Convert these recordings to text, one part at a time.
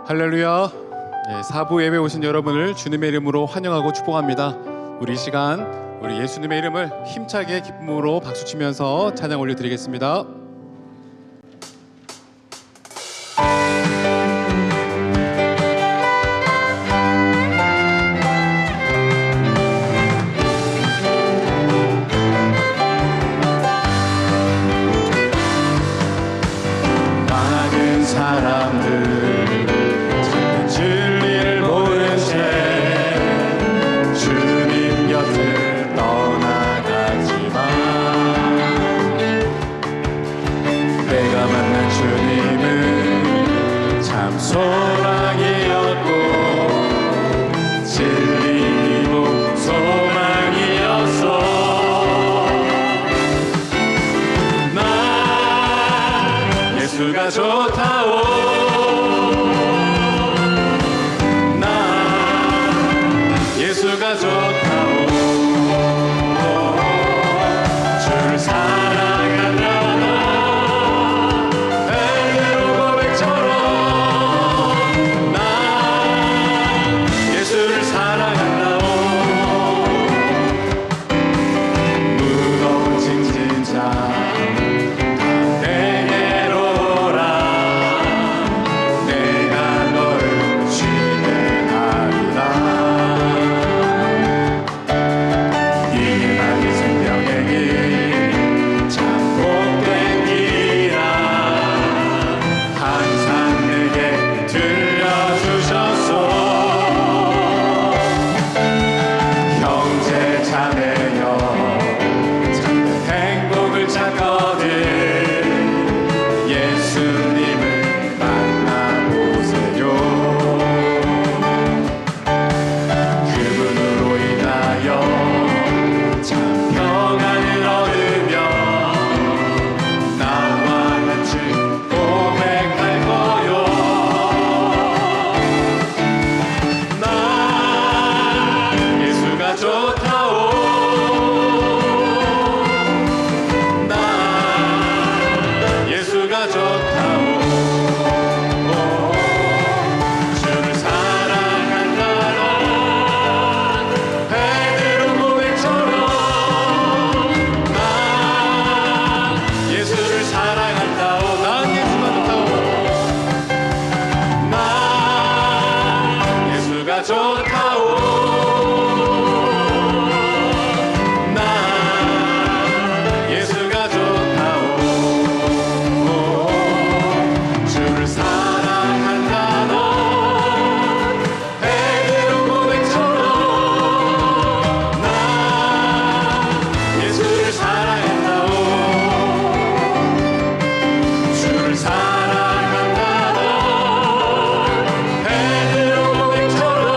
할렐루야. 사부 예배 오신 여러분을 주님의 이름으로 환영하고 축복합니다. 우리 이 시간 우리 예수님의 이름을 힘차게 기쁨으로 박수치면서 찬양 올려드리겠습니다. 많은 사람들 진리를 모른 채 주님 곁을 떠나가지만 내가 만난 주님은 참 소망이었고 진리이고 소망이었어. 나 예수가 좋다오. 예수가 좋다오. 주를 사랑한다. 베드로 고백처럼 나 예수를 사랑한다오. 무거운 짐진 자 내게로 오라. 내가 너를 쉬게 하리라. 사랑한다. 베드로 고백처럼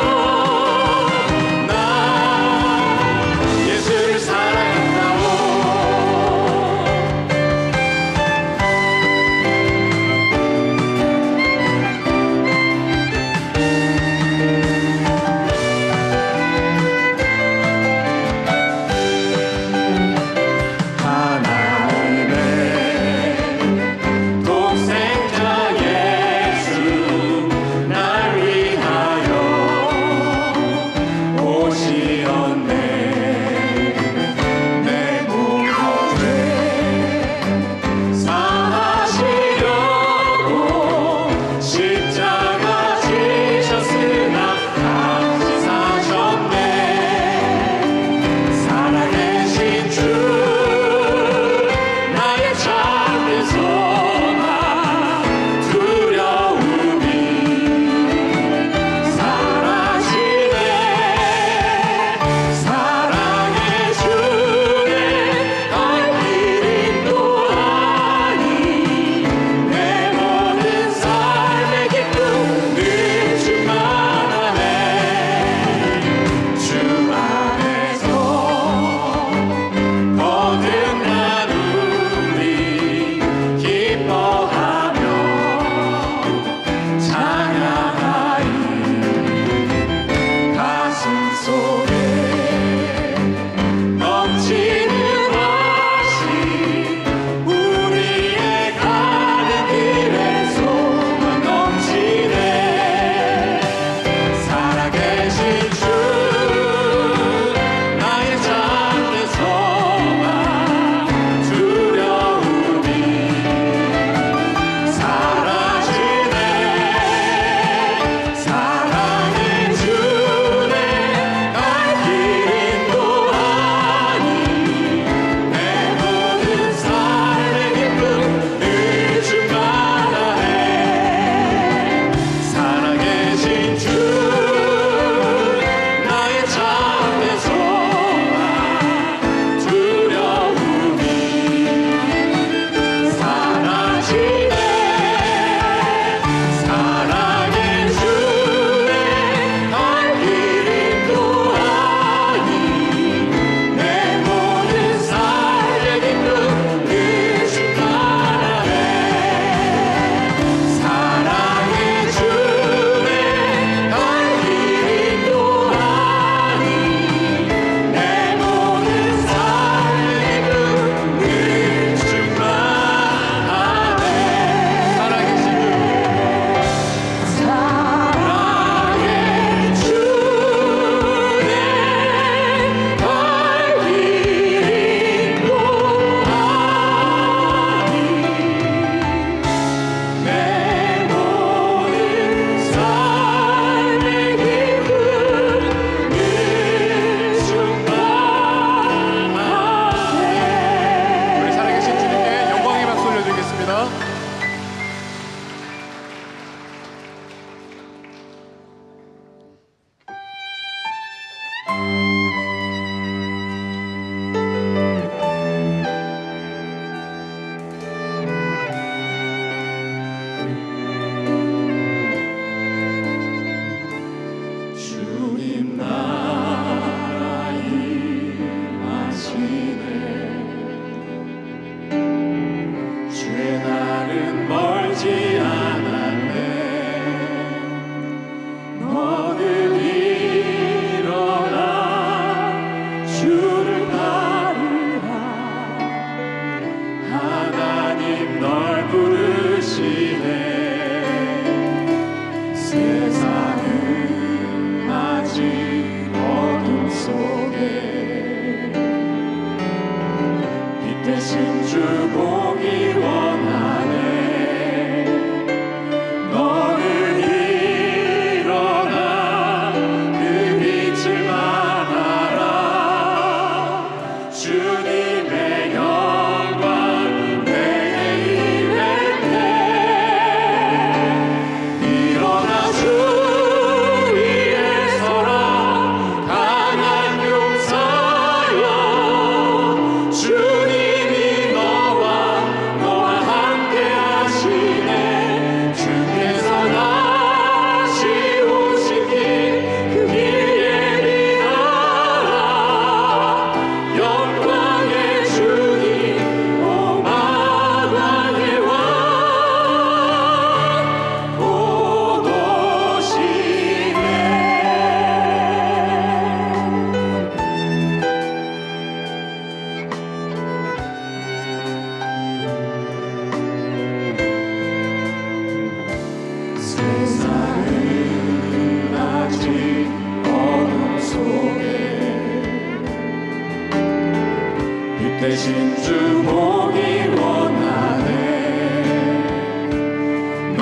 대신 주 보기 원하네.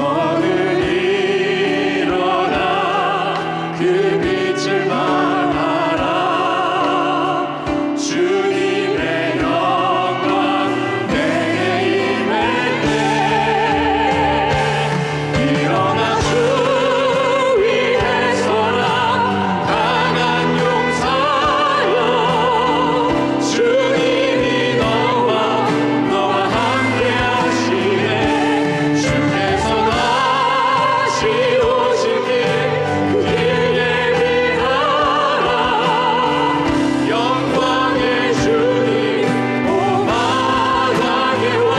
너는 일어나 그 빛을 말하라. 주님의 영광 내게 임할 때 일어나 주 위에 서라. 강한 용사여 주님이 너와 함께 하시네. 주께서 다시 오실 길 그 길 예비하라. 영광의 주님 오 마당에 와.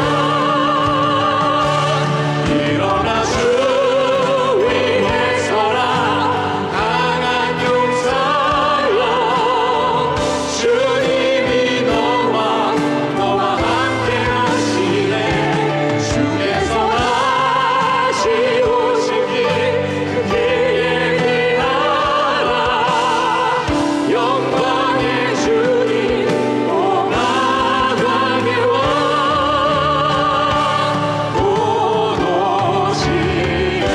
일어나 주 위에 서라. 강한 용사여 주님이 너와 함께 하시네. 주께서 다시 오실 길 그 길 예비하라. 영광의 주님 오 마당에 와. 곧 오시네.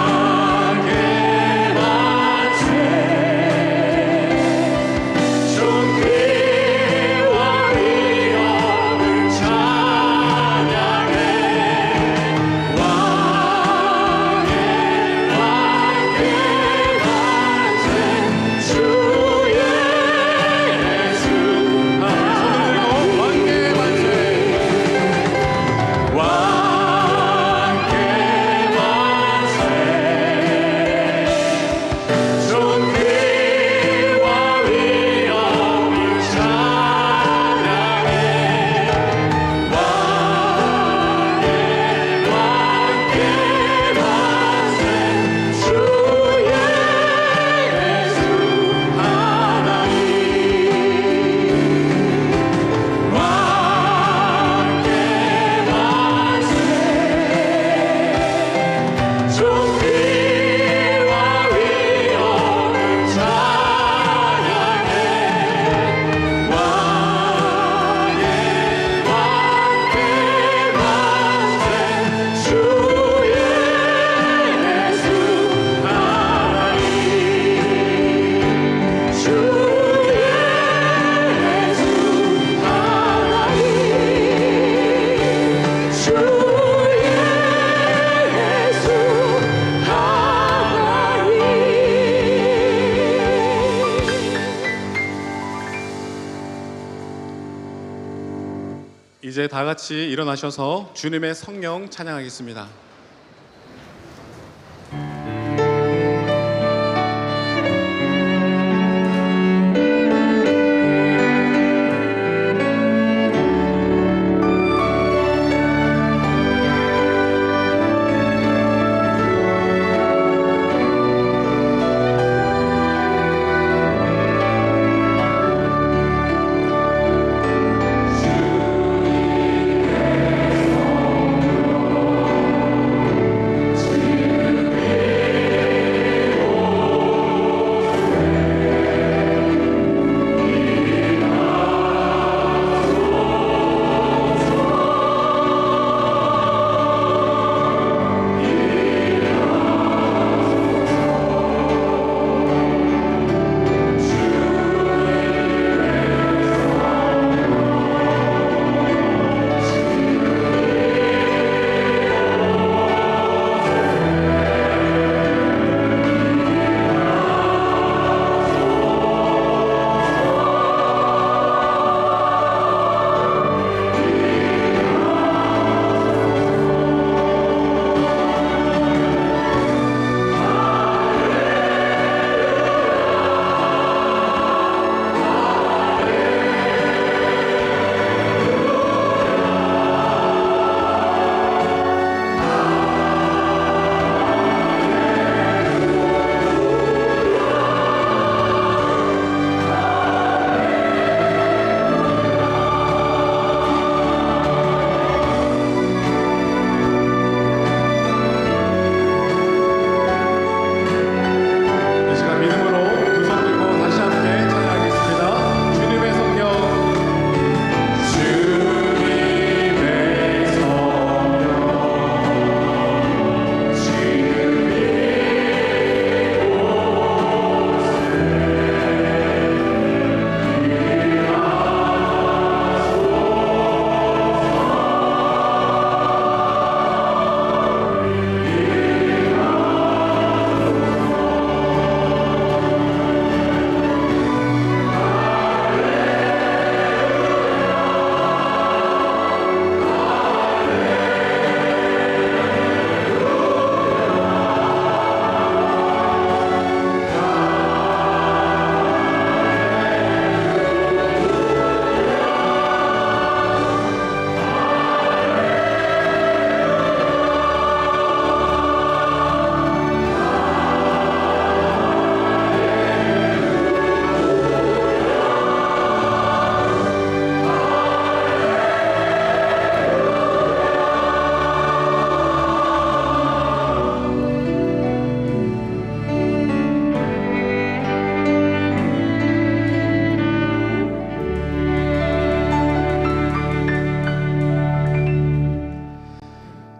왕의 만세 존귀와 위엄을 찬양해. 왕의 만세 주 예수 왕의 만세. 왕의 만세 존귀와 위엄을 찬양해. 왕의 만세 주 예수 하나님. 왕의 만세 존귀와 위엄을 찬양해. 왕의 만세 주 예수 하나님. 주 예수 하나님. 주 예수 하나님. 이제 다 같이 일어나셔서 주님의 성령 찬양하겠습니다. 주님의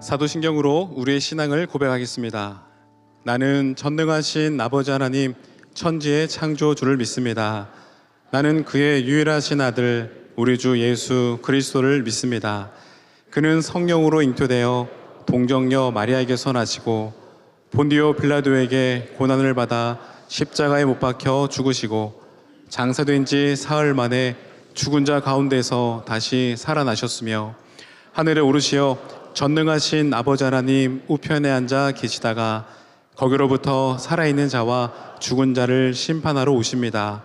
사도신경으로 우리의 신앙을 고백하겠습니다. 나는 전능하신 아버지 하나님 천지의 창조주를 믿습니다. 나는 그의 유일하신 아들 우리 주 예수 그리스도를 믿습니다. 그는 성령으로 잉태되어 동정녀 마리아에게서 나시고 본디오 빌라도에게 고난을 받아 십자가에 못 박혀 죽으시고 장사된 지 사흘 만에 죽은 자 가운데서 다시 살아나셨으며 하늘에 오르시어 전능하신 아버지 하나님 우편에 앉아 계시다가 거기로부터 살아있는 자와 죽은 자를 심판하러 오십니다.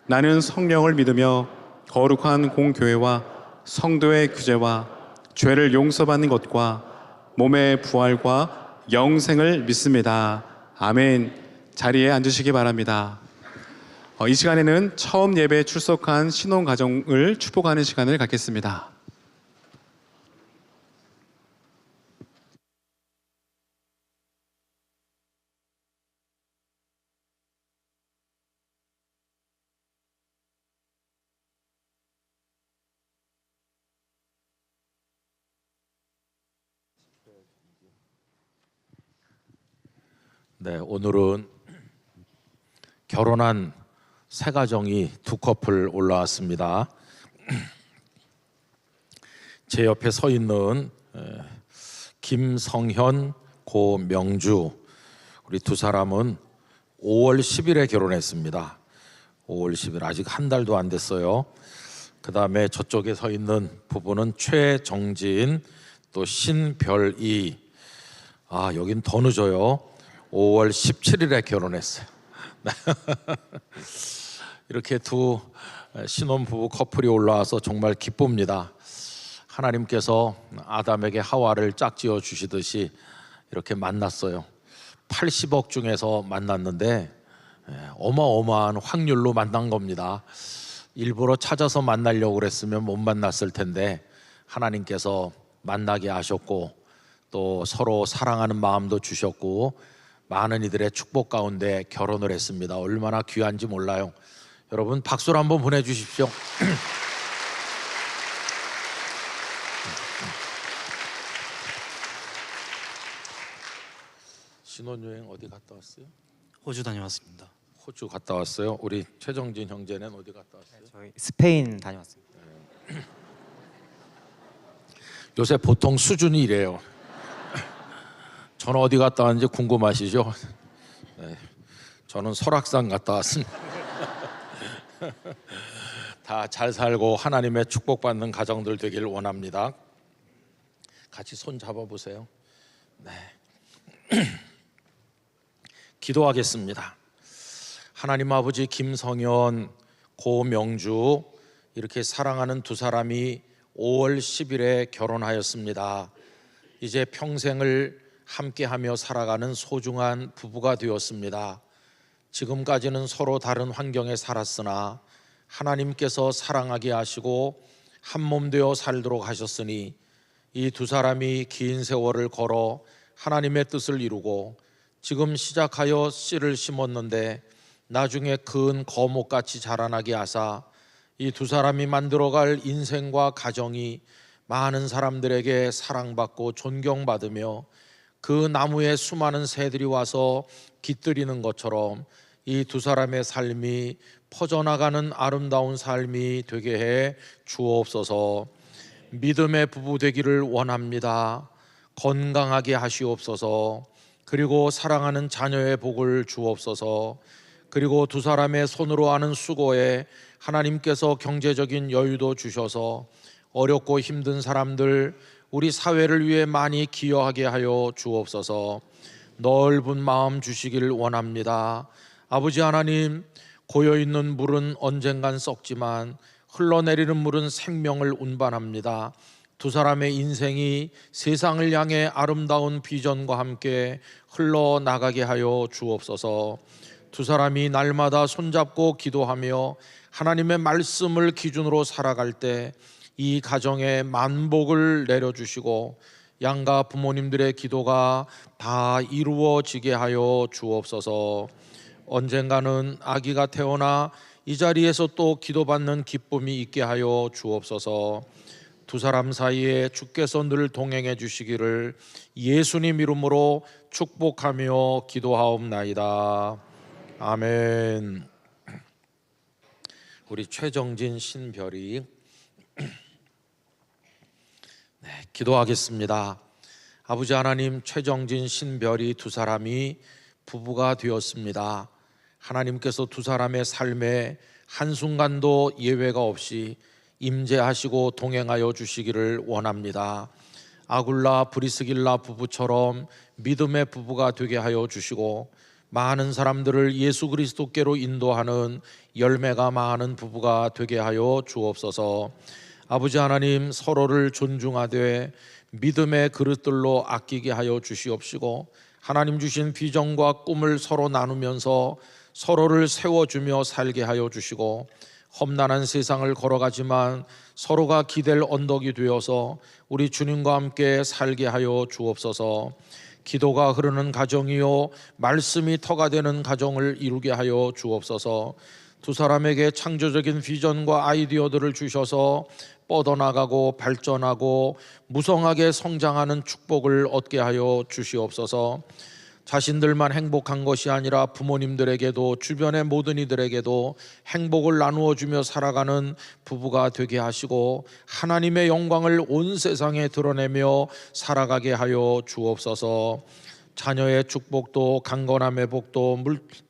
나는 성령을 믿으며 거룩한 공교회와 성도의 규제와 죄를 용서받는 것과 몸의 부활과 영생을 믿습니다. 아멘. 자리에 앉으시기 바랍니다. 이 시간에는 처음 예배에 출석한 신혼가정을 축복하는 시간을 갖겠습니다. 네, 오늘은 결혼한 새 가정이 두 커플 올라왔습니다. 제 옆에 서 있는 김성현, 고명주 우리 두 사람은 5월 10일에 결혼했습니다. 5월 10일 아직 한 달도 안 됐어요. 그 다음에 저쪽에 서 있는 부부는 최정진 또 신별이 여긴 더 늦어요. 5월 17일에 결혼했어요. 이렇게 두 신혼부부 커플이 올라와서 정말 기쁩니다. 하나님께서 아담에게 하와를 짝지어 주시듯이 이렇게 만났어요. 80억 중에서 만났는데 어마어마한 확률로 만난 겁니다. 일부러 찾아서 만나려고 그랬으면 못 만났을 텐데 하나님께서 만나게 하셨고 또 서로 사랑하는 마음도 주셨고 많은 이들의 축복 가운데 결혼을 했습니다. 얼마나 귀한지 몰라요. 여러분 박수를 한번 보내주십시오. 신혼여행 어디 갔다 왔어요? 호주 다녀왔습니다. 호주 갔다 왔어요. 우리 최정진 형제는 어디 갔다 왔어요? 저희 스페인 다녀왔습니다. 요새 보통 수준이 이래요. 저는 어디 갔다 왔는지 궁금하시죠? 네, 저는 설악산 갔다 왔습니다. 다 잘 살고 하나님의 축복받는 가정들 되길 원합니다. 같이 손 잡아보세요. 네. 기도하겠습니다. 하나님 아버지 김성현, 고명주 이렇게 사랑하는 두 사람이 5월 10일에 결혼하였습니다. 이제 평생을 함께하며 살아가는 소중한 부부가 되었습니다. 지금까지는 서로 다른 환경에 살았으나 하나님께서 사랑하게 하시고 한 몸 되어 살도록 하셨으니 이 두 사람이 긴 세월을 걸어 하나님의 뜻을 이루고 지금 시작하여 씨를 심었는데 나중에 큰 거목같이 자라나게 하사 이 두 사람이 만들어갈 인생과 가정이 많은 사람들에게 사랑받고 존경받으며 그 나무에 수많은 새들이 와서 깃들이는 것처럼 이 두 사람의 삶이 퍼져나가는 아름다운 삶이 되게 해 주옵소서. 믿음의 부부 되기를 원합니다. 건강하게 하시옵소서. 그리고 사랑하는 자녀의 복을 주옵소서. 그리고 두 사람의 손으로 하는 수고에 하나님께서 경제적인 여유도 주셔서 어렵고 힘든 사람들 우리 사회를 위해 많이 기여하게 하여 주옵소서. 넓은 마음 주시기를 원합니다. 아버지 하나님, 고여있는 물은 언젠간 썩지만 흘러내리는 물은 생명을 운반합니다. 두 사람의 인생이 세상을 향해 아름다운 비전과 함께 흘러나가게 하여 주옵소서. 두 사람이 날마다 손잡고 기도하며 하나님의 말씀을 기준으로 살아갈 때 이 가정에 만복을 내려주시고 양가 부모님들의 기도가 다 이루어지게 하여 주옵소서. 언젠가는 아기가 태어나 이 자리에서 또 기도받는 기쁨이 있게 하여 주옵소서. 두 사람 사이에 주께서 늘 동행해 주시기를 예수님 이름으로 축복하며 기도하옵나이다. 아멘. 우리 최정진 신별이 기도하겠습니다. 아버지 하나님, 최정진 신별이 두 사람이 부부가 되었습니다. 하나님께서 두 사람의 삶에 한순간도 예외가 없이 임재하시고 동행하여 주시기를 원합니다. 아굴라 브리스길라 부부처럼 믿음의 부부가 되게 하여 주시고 많은 사람들을 예수 그리스도께로 인도하는 열매가 많은 부부가 되게 하여 주옵소서. 아버지 하나님, 서로를 존중하되 믿음의 그릇들로 아끼게 하여 주시옵시고 하나님 주신 비전과 꿈을 서로 나누면서 서로를 세워주며 살게 하여 주시고 험난한 세상을 걸어가지만 서로가 기댈 언덕이 되어서 우리 주님과 함께 살게 하여 주옵소서. 기도가 흐르는 가정이요 말씀이 터가 되는 가정을 이루게 하여 주옵소서. 두 사람에게 창조적인 비전과 아이디어들을 주셔서 뻗어나가고 발전하고 무성하게 성장하는 축복을 얻게 하여 주시옵소서. 자신들만 행복한 것이 아니라 부모님들에게도 주변의 모든 이들에게도 행복을 나누어 주며 살아가는 부부가 되게 하시고 하나님의 영광을 온 세상에 드러내며 살아가게 하여 주옵소서. 자녀의 축복도 강건함의 복도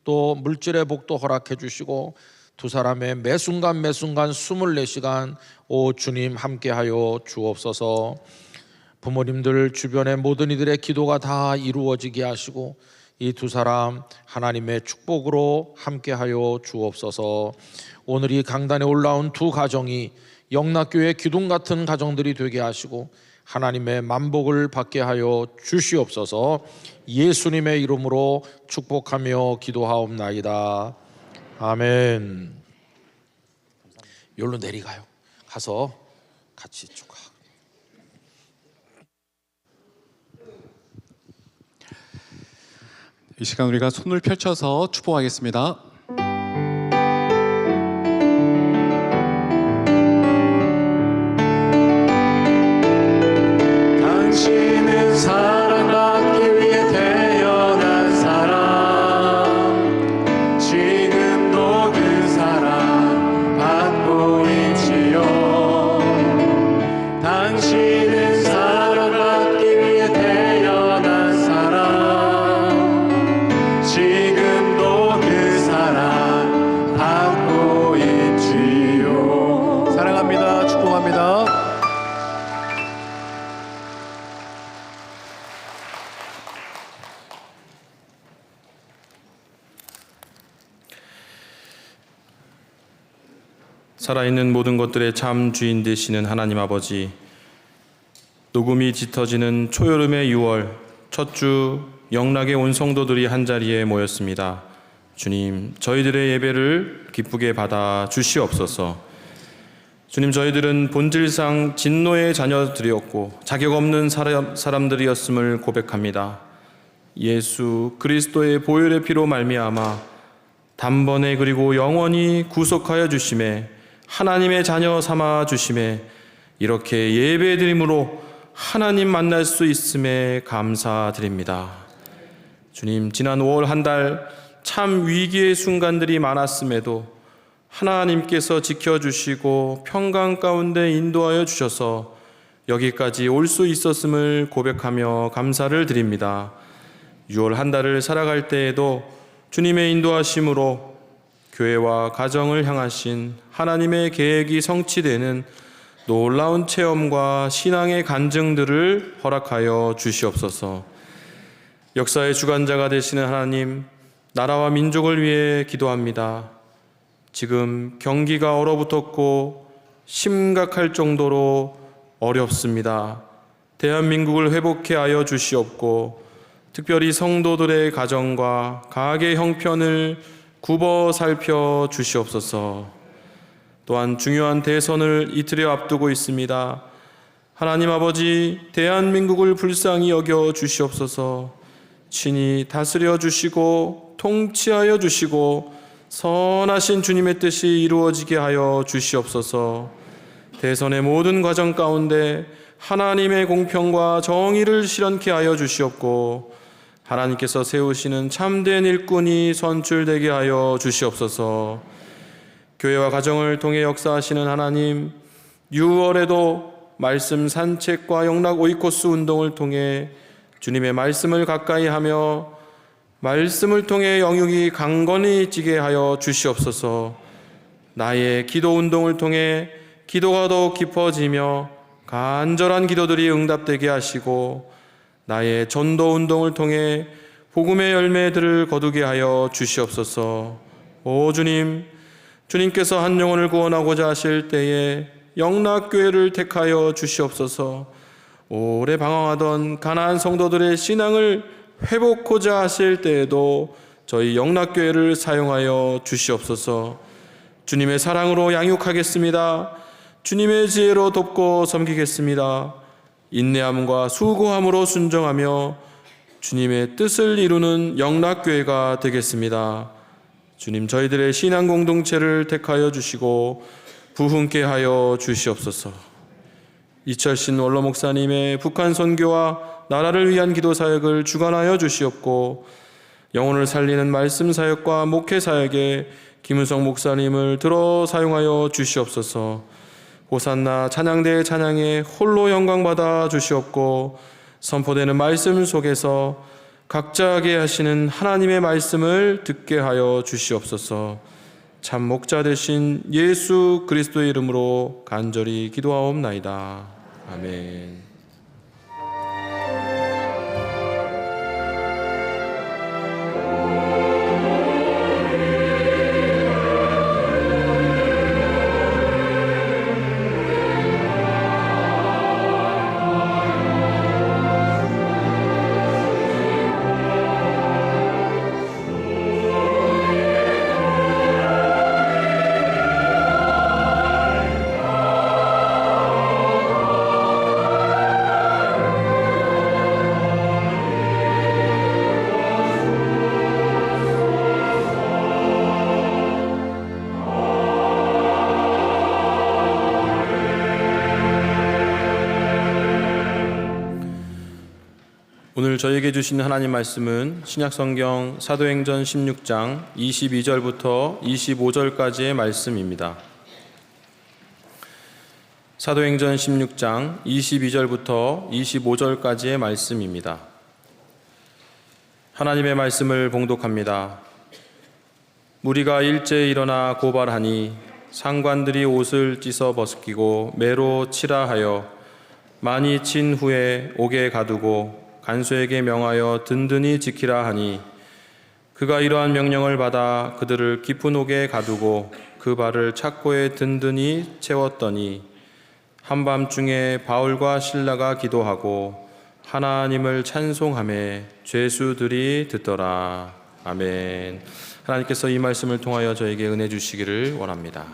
또 물질의 복도 허락해 주시고 두 사람의 매 순간 24시간 오 주님 함께하여 주옵소서. 부모님들 주변의 모든 이들의 기도가 다 이루어지게 하시고 이 두 사람 하나님의 축복으로 함께하여 주옵소서. 오늘 이 강단에 올라온 두 가정이 영락교회 기둥 같은 가정들이 되게 하시고 하나님의 만복을 받게 하여 주시옵소서. 예수님의 이름으로 축복하며 기도하옵나이다. 아멘. 여기로 내려가요. 가서 같이 축하. 이 시간 우리가 손을 펼쳐서 축복하겠습니다. 당신은 사랑받기 위해 태어난 사람, 지금도 그 사랑 받고 있지요. 당신은 사랑받기 위해 태어난 사람, 지금도 그 사랑 받고 있지요. 사랑합니다. 축복합니다. 살아있는 모든 것들의 참 주인 되시는 하나님 아버지, 녹음이 짙어지는 초여름의 6월 첫 주 영락의 온 성도들이 한자리에 모였습니다. 주님, 저희들의 예배를 기쁘게 받아 주시옵소서. 주님, 저희들은 본질상 진노의 자녀들이었고 자격 없는 사람들이었음을 고백합니다. 예수 그리스도의 보혈의 피로 말미암아 단번에 그리고 영원히 구속하여 주심에 하나님의 자녀 삼아 주심에 이렇게 예배드림으로 하나님 만날 수 있음에 감사드립니다. 주님, 지난 5월 한 달 참 위기의 순간들이 많았음에도 하나님께서 지켜주시고 평강 가운데 인도하여 주셔서 여기까지 올 수 있었음을 고백하며 감사를 드립니다. 6월 한 달을 살아갈 때에도 주님의 인도하심으로 교회와 가정을 향하신 하나님의 계획이 성취되는 놀라운 체험과 신앙의 간증들을 허락하여 주시옵소서. 역사의 주관자가 되시는 하나님, 나라와 민족을 위해 기도합니다. 지금 경기가 얼어붙었고 심각할 정도로 어렵습니다. 대한민국을 회복해 하여 주시옵고 특별히 성도들의 가정과 가계 형편을 굽어 살펴 주시옵소서. 또한 중요한 대선을 이틀에 앞두고 있습니다. 하나님 아버지, 대한민국을 불쌍히 여겨 주시옵소서. 친히 다스려 주시고 통치하여 주시고 선하신 주님의 뜻이 이루어지게 하여 주시옵소서. 대선의 모든 과정 가운데 하나님의 공평과 정의를 실현케 하여 주시옵고 하나님께서 세우시는 참된 일꾼이 선출되게 하여 주시옵소서. 교회와 가정을 통해 역사하시는 하나님, 6월에도 말씀 산책과 영락 오이코스 운동을 통해 주님의 말씀을 가까이 하며 말씀을 통해 영육이 강건히 지게 하여 주시옵소서. 나의 기도 운동을 통해 기도가 더욱 깊어지며 간절한 기도들이 응답되게 하시고 나의 전도 운동을 통해 복음의 열매들을 거두게 하여 주시옵소서. 오 주님, 주님께서 한 영혼을 구원하고자 하실 때에 영락교회를 택하여 주시옵소서. 오래 방황하던 가나안 성도들의 신앙을 회복하고자 하실 때에도 저희 영락교회를 사용하여 주시옵소서. 주님의 사랑으로 양육하겠습니다. 주님의 지혜로 돕고 섬기겠습니다. 인내함과 수고함으로 순종하며 주님의 뜻을 이루는 영락교회가 되겠습니다. 주님, 저희들의 신앙 공동체를 택하여 주시고 부흥케 하여 주시옵소서. 이철신 원로 목사님의 북한 선교와 나라를 위한 기도 사역을 주관하여 주시옵고 영혼을 살리는 말씀 사역과 목회 사역에 김은성 목사님을 들어 사용하여 주시옵소서. 호산나 찬양대의 찬양에 홀로 영광받아 주시옵고 선포되는 말씀 속에서 각자에게 하시는 하나님의 말씀을 듣게 하여 주시옵소서. 참 목자 되신 예수 그리스도의 이름으로 간절히 기도하옵나이다. 아멘. 오늘 저에게 주신 하나님 말씀은 신약성경 사도행전 16장 22절부터 25절까지의 말씀입니다. 사도행전 16장 22절부터 25절까지의 말씀입니다. 하나님의 말씀을 봉독합니다. 무리가 일제히 일어나 고발하니 상관들이 옷을 찢어 벗기고 매로 치라 하여 많이 친 후에 옥에 가두고 간수에게 명하여 든든히 지키라 하니 그가 이러한 명령을 받아 그들을 깊은 옥에 가두고 그 발을 착고에 든든히 채웠더니 한밤중에 바울과 실라가 기도하고 하나님을 찬송하며 죄수들이 듣더라. 아멘. 하나님께서 이 말씀을 통하여 저에게 은혜 주시기를 원합니다.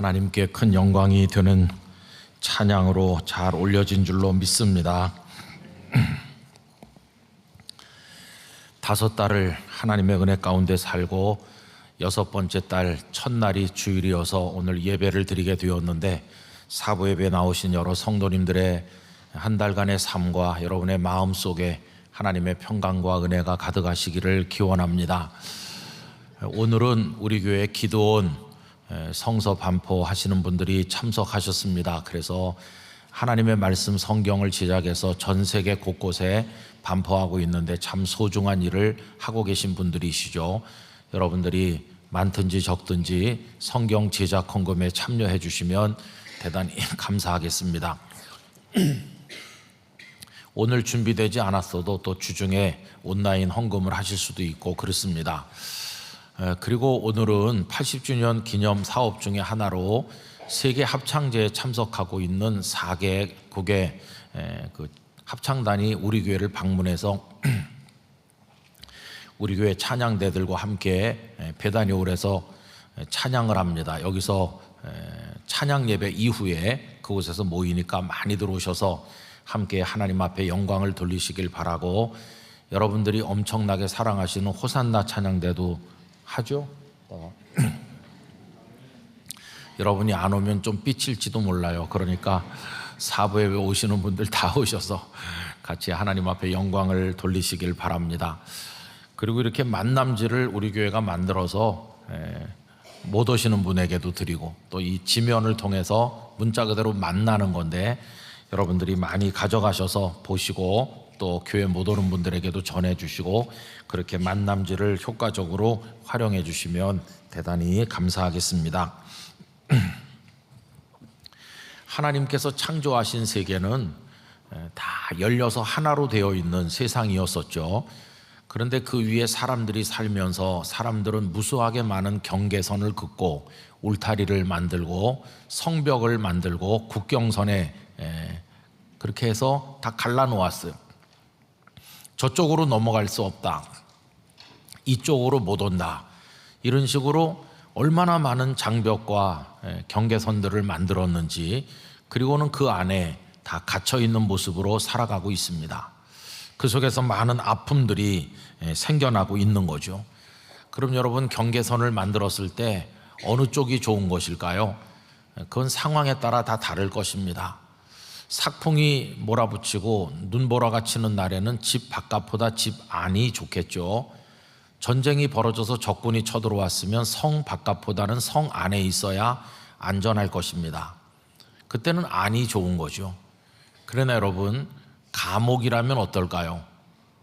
하나님께 큰 영광이 되는 찬양으로 잘 올려진 줄로 믿습니다. 5달을 하나님의 은혜 가운데 살고 6번째 달 첫날이 주일이어서 오늘 예배를 드리게 되었는데, 사부 예배에 나오신 여러 성도님들의 한 달간의 삶과 여러분의 마음 속에 하나님의 평강과 은혜가 가득하시기를 기원합니다. 오늘은 우리 교회 기도원 성서 반포하시는 분들이 참석하셨습니다. 그래서 하나님의 말씀 성경을 제작해서 전 세계 곳곳에 반포하고 있는데 참 소중한 일을 하고 계신 분들이시죠. 여러분들이 많든지 적든지 성경 제작 헌금에 참여해 주시면 대단히 감사하겠습니다. 오늘 준비되지 않았어도 또 주중에 온라인 헌금을 하실 수도 있고 그렇습니다. 그리고 오늘은 80주년 기념 사업 중에 하나로 세계 합창제에 참석하고 있는 4개국의 그 합창단이 우리 교회를 방문해서 우리 교회 찬양대들과 함께 베다니홀에서 찬양을 합니다. 여기서 찬양 예배 이후에 그곳에서 모이니까 많이들 오셔서 함께 하나님 앞에 영광을 돌리시길 바라고, 여러분들이 엄청나게 사랑하시는 호산나 찬양대도 하죠. 여러분이 안 오면 좀 삐칠지도 몰라요. 그러니까 사부에 오시는 분들 다 오셔서 같이 하나님 앞에 영광을 돌리시길 바랍니다. 그리고 이렇게 만남지를 우리 교회가 만들어서 못 오시는 분에게도 드리고, 또 이 지면을 통해서 문자 그대로 만나는 건데 여러분들이 많이 가져가셔서 보시고 또 교회 못 오는 분들에게도 전해주시고 그렇게 만남지를 효과적으로 활용해 주시면 대단히 감사하겠습니다. 하나님께서 창조하신 세계는 다 열려서 하나로 되어 있는 세상이었었죠. 그런데 그 위에 사람들이 살면서 사람들은 무수하게 많은 경계선을 긋고 울타리를 만들고 성벽을 만들고 국경선에 그렇게 해서 다 갈라놓았어요. 저쪽으로 넘어갈 수 없다, 이쪽으로 못 온다, 이런 식으로 얼마나 많은 장벽과 경계선들을 만들었는지, 그리고는 그 안에 다 갇혀있는 모습으로 살아가고 있습니다. 그 속에서 많은 아픔들이 생겨나고 있는 거죠. 그럼 여러분, 경계선을 만들었을 때 어느 쪽이 좋은 것일까요? 그건 상황에 따라 다 다를 것입니다. 삭풍이 몰아붙이고 눈보라가 치는 날에는 집 바깥보다 집 안이 좋겠죠. 전쟁이 벌어져서 적군이 쳐들어왔으면 성 바깥보다는 성 안에 있어야 안전할 것입니다. 그때는 안이 좋은 거죠. 그러나 여러분, 감옥이라면 어떨까요?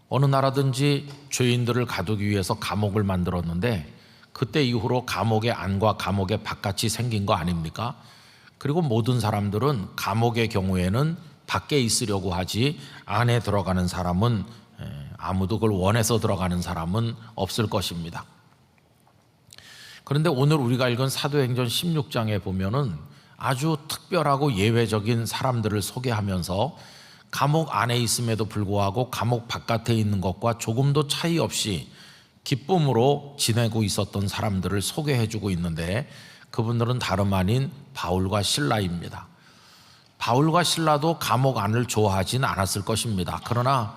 어느 나라든지 죄인들을 가두기 위해서 감옥을 만들었는데 그때 이후로 감옥의 안과 감옥의 바깥이 생긴 거 아닙니까? 그리고 모든 사람들은 감옥의 경우에는 밖에 있으려고 하지 안에 들어가는 사람은, 아무도 그걸 원해서 들어가는 사람은 없을 것입니다. 그런데 오늘 우리가 읽은 사도행전 16장에 보면은 아주 특별하고 예외적인 사람들을 소개하면서 감옥 안에 있음에도 불구하고 감옥 바깥에 있는 것과 조금도 차이 없이 기쁨으로 지내고 있었던 사람들을 소개해주고 있는데, 그분들은 다름 아닌 바울과 실라입니다. 바울과 실라도 감옥 안을 좋아하진 않았을 것입니다. 그러나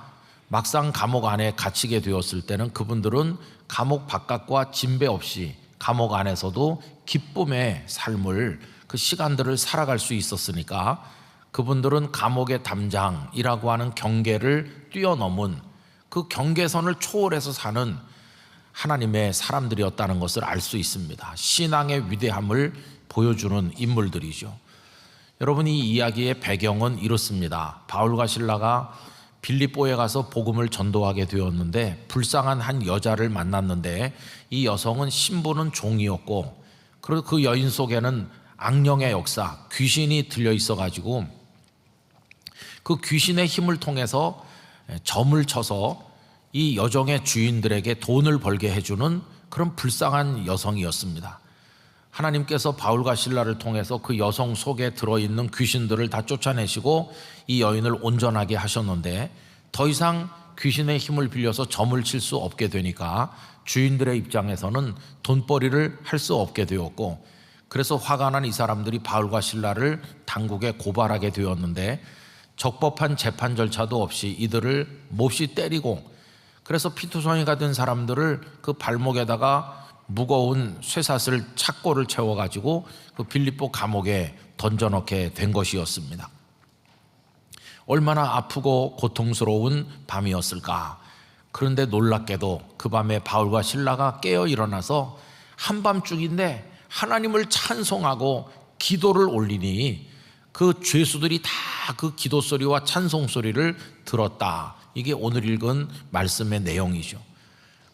막상 감옥 안에 갇히게 되었을 때는 그분들은 감옥 바깥과 진배 없이 감옥 안에서도 기쁨의 삶을, 그 시간들을 살아갈 수 있었으니까 그분들은 감옥의 담장이라고 하는 경계를 뛰어넘은, 그 경계선을 초월해서 사는 하나님의 사람들이었다는 것을 알 수 있습니다. 신앙의 위대함을 보여주는 인물들이죠. 여러분, 이 이야기의 배경은 이렇습니다. 바울과 실라가 빌립보에 가서 복음을 전도하게 되었는데 불쌍한 한 여자를 만났는데, 이 여성은 신부는 종이었고, 그리고 그 여인 속에는 악령의 역사, 귀신이 들려 있어 가지고 그 귀신의 힘을 통해서 점을 쳐서 이 여정의 주인들에게 돈을 벌게 해주는 그런 불쌍한 여성이었습니다. 하나님께서 바울과 실라를 통해서 그 여성 속에 들어있는 귀신들을 다 쫓아내시고 이 여인을 온전하게 하셨는데, 더 이상 귀신의 힘을 빌려서 점을 칠 수 없게 되니까 주인들의 입장에서는 돈벌이를 할 수 없게 되었고, 그래서 화가 난 이 사람들이 바울과 신라를 당국에 고발하게 되었는데 적법한 재판 절차도 없이 이들을 몹시 때리고, 그래서 피투성이가 된 사람들을 그 발목에다가 무거운 쇠사슬 착고를 채워가지고 그 빌립보 감옥에 던져넣게 된 것이었습니다. 얼마나 아프고 고통스러운 밤이었을까. 그런데 놀랍게도 그 밤에 바울과 신라가 깨어 일어나서 한밤중인데 하나님을 찬송하고 기도를 올리니 그 죄수들이 다 그 기도 소리와 찬송 소리를 들었다. 이게 오늘 읽은 말씀의 내용이죠.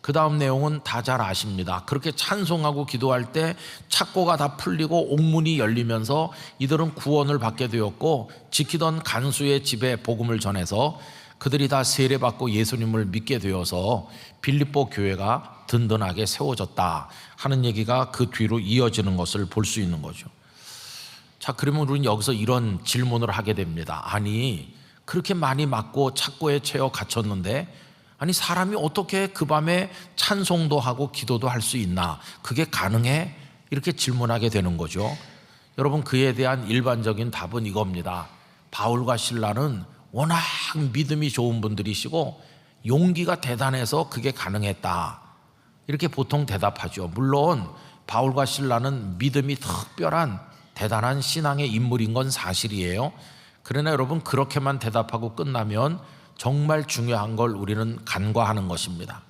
그 다음 내용은 다 잘 아십니다. 그렇게 찬송하고 기도할 때 착고가 다 풀리고 옥문이 열리면서 이들은 구원을 받게 되었고, 지키던 간수의 집에 복음을 전해서 그들이 다 세례받고 예수님을 믿게 되어서 빌립보 교회가 든든하게 세워졌다 하는 얘기가 그 뒤로 이어지는 것을 볼 수 있는 거죠. 자, 그러면 우리는 여기서 이런 질문을 하게 됩니다. 아니, 그렇게 많이 맞고 착고에 채워 갇혔는데, 아니 사람이 어떻게 그 밤에 찬송도 하고 기도도 할 수 있나? 그게 가능해? 이렇게 질문하게 되는 거죠. 여러분, 그에 대한 일반적인 답은 이겁니다. 바울과 신라는 워낙 믿음이 좋은 분들이시고 용기가 대단해서 그게 가능했다, 이렇게 보통 대답하죠. 물론 바울과 신라는 믿음이 특별한 대단한 신앙의 인물인 건 사실이에요. 그러나 여러분, 그렇게만 대답하고 끝나면 정말 중요한 걸 우리는 간과하는 것입니다.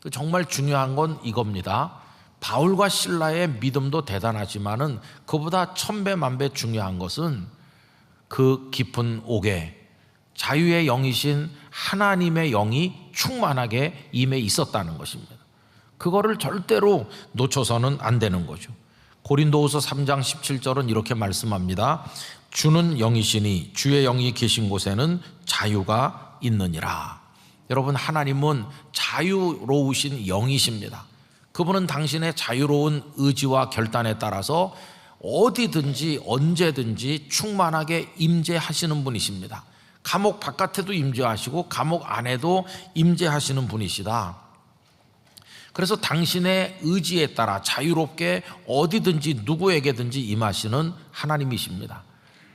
정말 중요한 건 이겁니다. 바울과 신라의 믿음도 대단하지만은 그보다 천배 만배 중요한 것은 그 깊은 옥에 자유의 영이신 하나님의 영이 충만하게 임해 있었다는 것입니다. 그거를 절대로 놓쳐서는 안 되는 거죠. 고린도후서 3장 17절은 이렇게 말씀합니다. 주는 영이시니 주의 영이 계신 곳에는 자유가 있느니라. 여러분, 하나님은 자유로우신 영이십니다. 그분은 당신의 자유로운 의지와 결단에 따라서 어디든지 언제든지 충만하게 임재하시는 분이십니다. 감옥 바깥에도 임재하시고 감옥 안에도 임재하시는 분이시다. 그래서 당신의 의지에 따라 자유롭게 어디든지 누구에게든지 임하시는 하나님이십니다.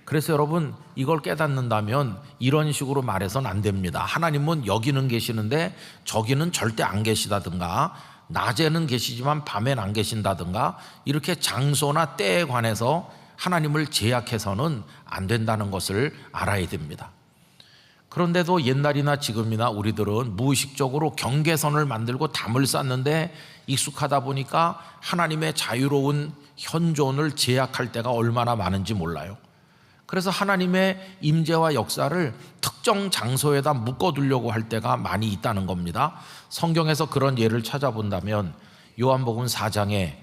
그래서 여러분, 이걸 깨닫는다면 이런 식으로 말해서는 안 됩니다. 하나님은 여기는 계시는데 저기는 절대 안 계시다든가, 낮에는 계시지만 밤엔 안 계신다든가, 이렇게 장소나 때에 관해서 하나님을 제약해서는 안 된다는 것을 알아야 됩니다. 그런데도 옛날이나 지금이나 우리들은 무의식적으로 경계선을 만들고 담을 쌓는데 익숙하다 보니까 하나님의 자유로운 현존을 제약할 때가 얼마나 많은지 몰라요. 그래서 하나님의 임재와 역사를 특정 장소에다 묶어두려고 할 때가 많이 있다는 겁니다. 성경에서 그런 예를 찾아본다면 요한복음 4장에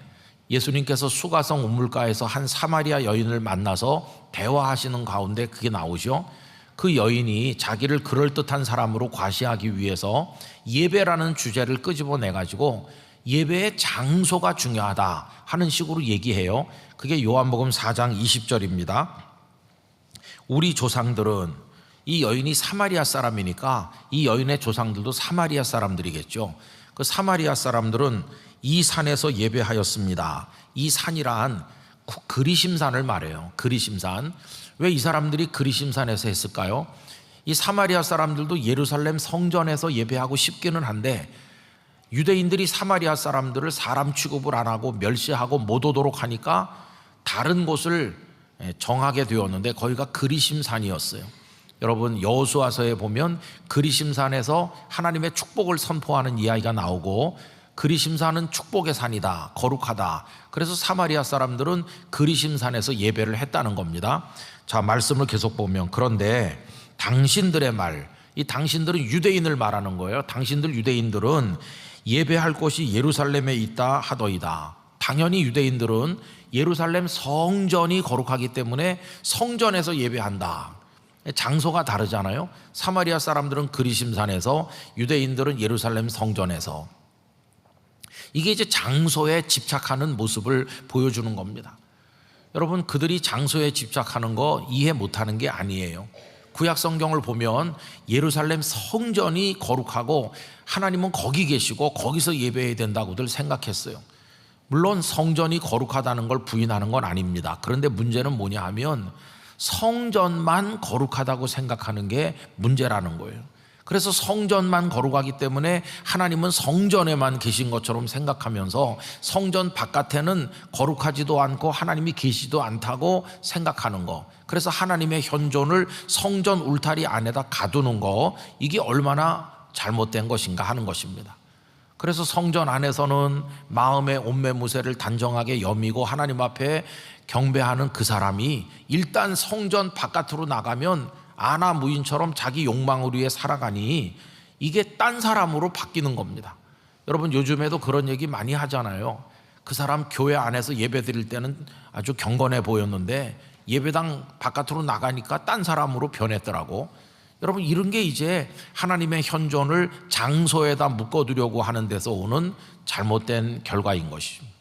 예수님께서 수가성 우물가에서 한 사마리아 여인을 만나서 대화하시는 가운데 그게 나오죠. 그 여인이 자기를 그럴듯한 사람으로 과시하기 위해서 예배라는 주제를 끄집어내가지고 예배의 장소가 중요하다 하는 식으로 얘기해요. 그게 요한복음 4장 20절입니다. 우리 조상들은, 이 여인이 사마리아 사람이니까 이 여인의 조상들도 사마리아 사람들이겠죠. 그 사마리아 사람들은 이 산에서 예배하였습니다. 이 산이란 그리심산을 말해요. 그리심산. 왜 이 사람들이 그리심산에서 했을까요? 이 사마리아 사람들도 예루살렘 성전에서 예배하고 싶기는 한데 유대인들이 사마리아 사람들을 사람 취급을 안 하고 멸시하고 못 오도록 하니까 다른 곳을 정하게 되었는데 거기가 그리심산이었어요. 여러분, 여호수아서에 보면 그리심산에서 하나님의 축복을 선포하는 이야기가 나오고, 그리심산은 축복의 산이다, 거룩하다. 그래서 사마리아 사람들은 그리심산에서 예배를 했다는 겁니다. 자, 말씀을 계속 보면, 그런데 당신들의 말, 이 당신들은 유대인을 말하는 거예요. 당신들 유대인들은 예배할 곳이 예루살렘에 있다 하더이다. 당연히 유대인들은 예루살렘 성전이 거룩하기 때문에 성전에서 예배한다. 장소가 다르잖아요. 사마리아 사람들은 그리심산에서, 유대인들은 예루살렘 성전에서. 이게 이제 장소에 집착하는 모습을 보여주는 겁니다. 여러분, 그들이 장소에 집착하는 거 이해 못하는 게 아니에요. 구약 성경을 보면 예루살렘 성전이 거룩하고 하나님은 거기 계시고 거기서 예배해야 된다고들 생각했어요. 물론 성전이 거룩하다는 걸 부인하는 건 아닙니다. 그런데 문제는 뭐냐 하면 성전만 거룩하다고 생각하는 게 문제라는 거예요. 그래서 성전만 거룩하기 때문에 하나님은 성전에만 계신 것처럼 생각하면서 성전 바깥에는 거룩하지도 않고 하나님이 계시지도 않다고 생각하는 거. 그래서 하나님의 현존을 성전 울타리 안에다 가두는 거, 이게 얼마나 잘못된 것인가 하는 것입니다. 그래서 성전 안에서는 마음의 온매무새를 단정하게 여미고 하나님 앞에 경배하는 그 사람이 일단 성전 바깥으로 나가면 아나 무인처럼 자기 욕망을 위해 살아가니 이게 딴 사람으로 바뀌는 겁니다. 여러분 요즘에도 그런 얘기 많이 하잖아요. 그 사람 교회 안에서 예배 드릴 때는 아주 경건해 보였는데 예배당 바깥으로 나가니까 딴 사람으로 변했더라고. 여러분 이런 게 이제 하나님의 현존을 장소에다 묶어두려고 하는 데서 오는 잘못된 결과인 것입니다.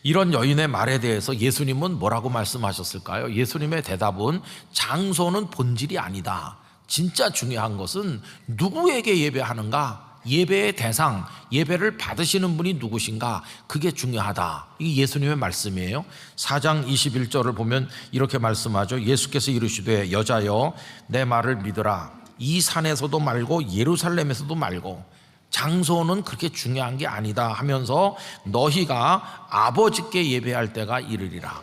이런 여인의 말에 대해서 예수님은 뭐라고 말씀하셨을까요? 예수님의 대답은 장소는 본질이 아니다. 진짜 중요한 것은 누구에게 예배하는가? 예배의 대상, 예배를 받으시는 분이 누구신가? 그게 중요하다. 이게 예수님의 말씀이에요. 4장 21절을 보면 이렇게 말씀하죠. 예수께서 이르시되 여자여 내 말을 믿으라. 이 산에서도 말고 예루살렘에서도 말고 장소는 그렇게 중요한 게 아니다 하면서 너희가 아버지께 예배할 때가 이르리라.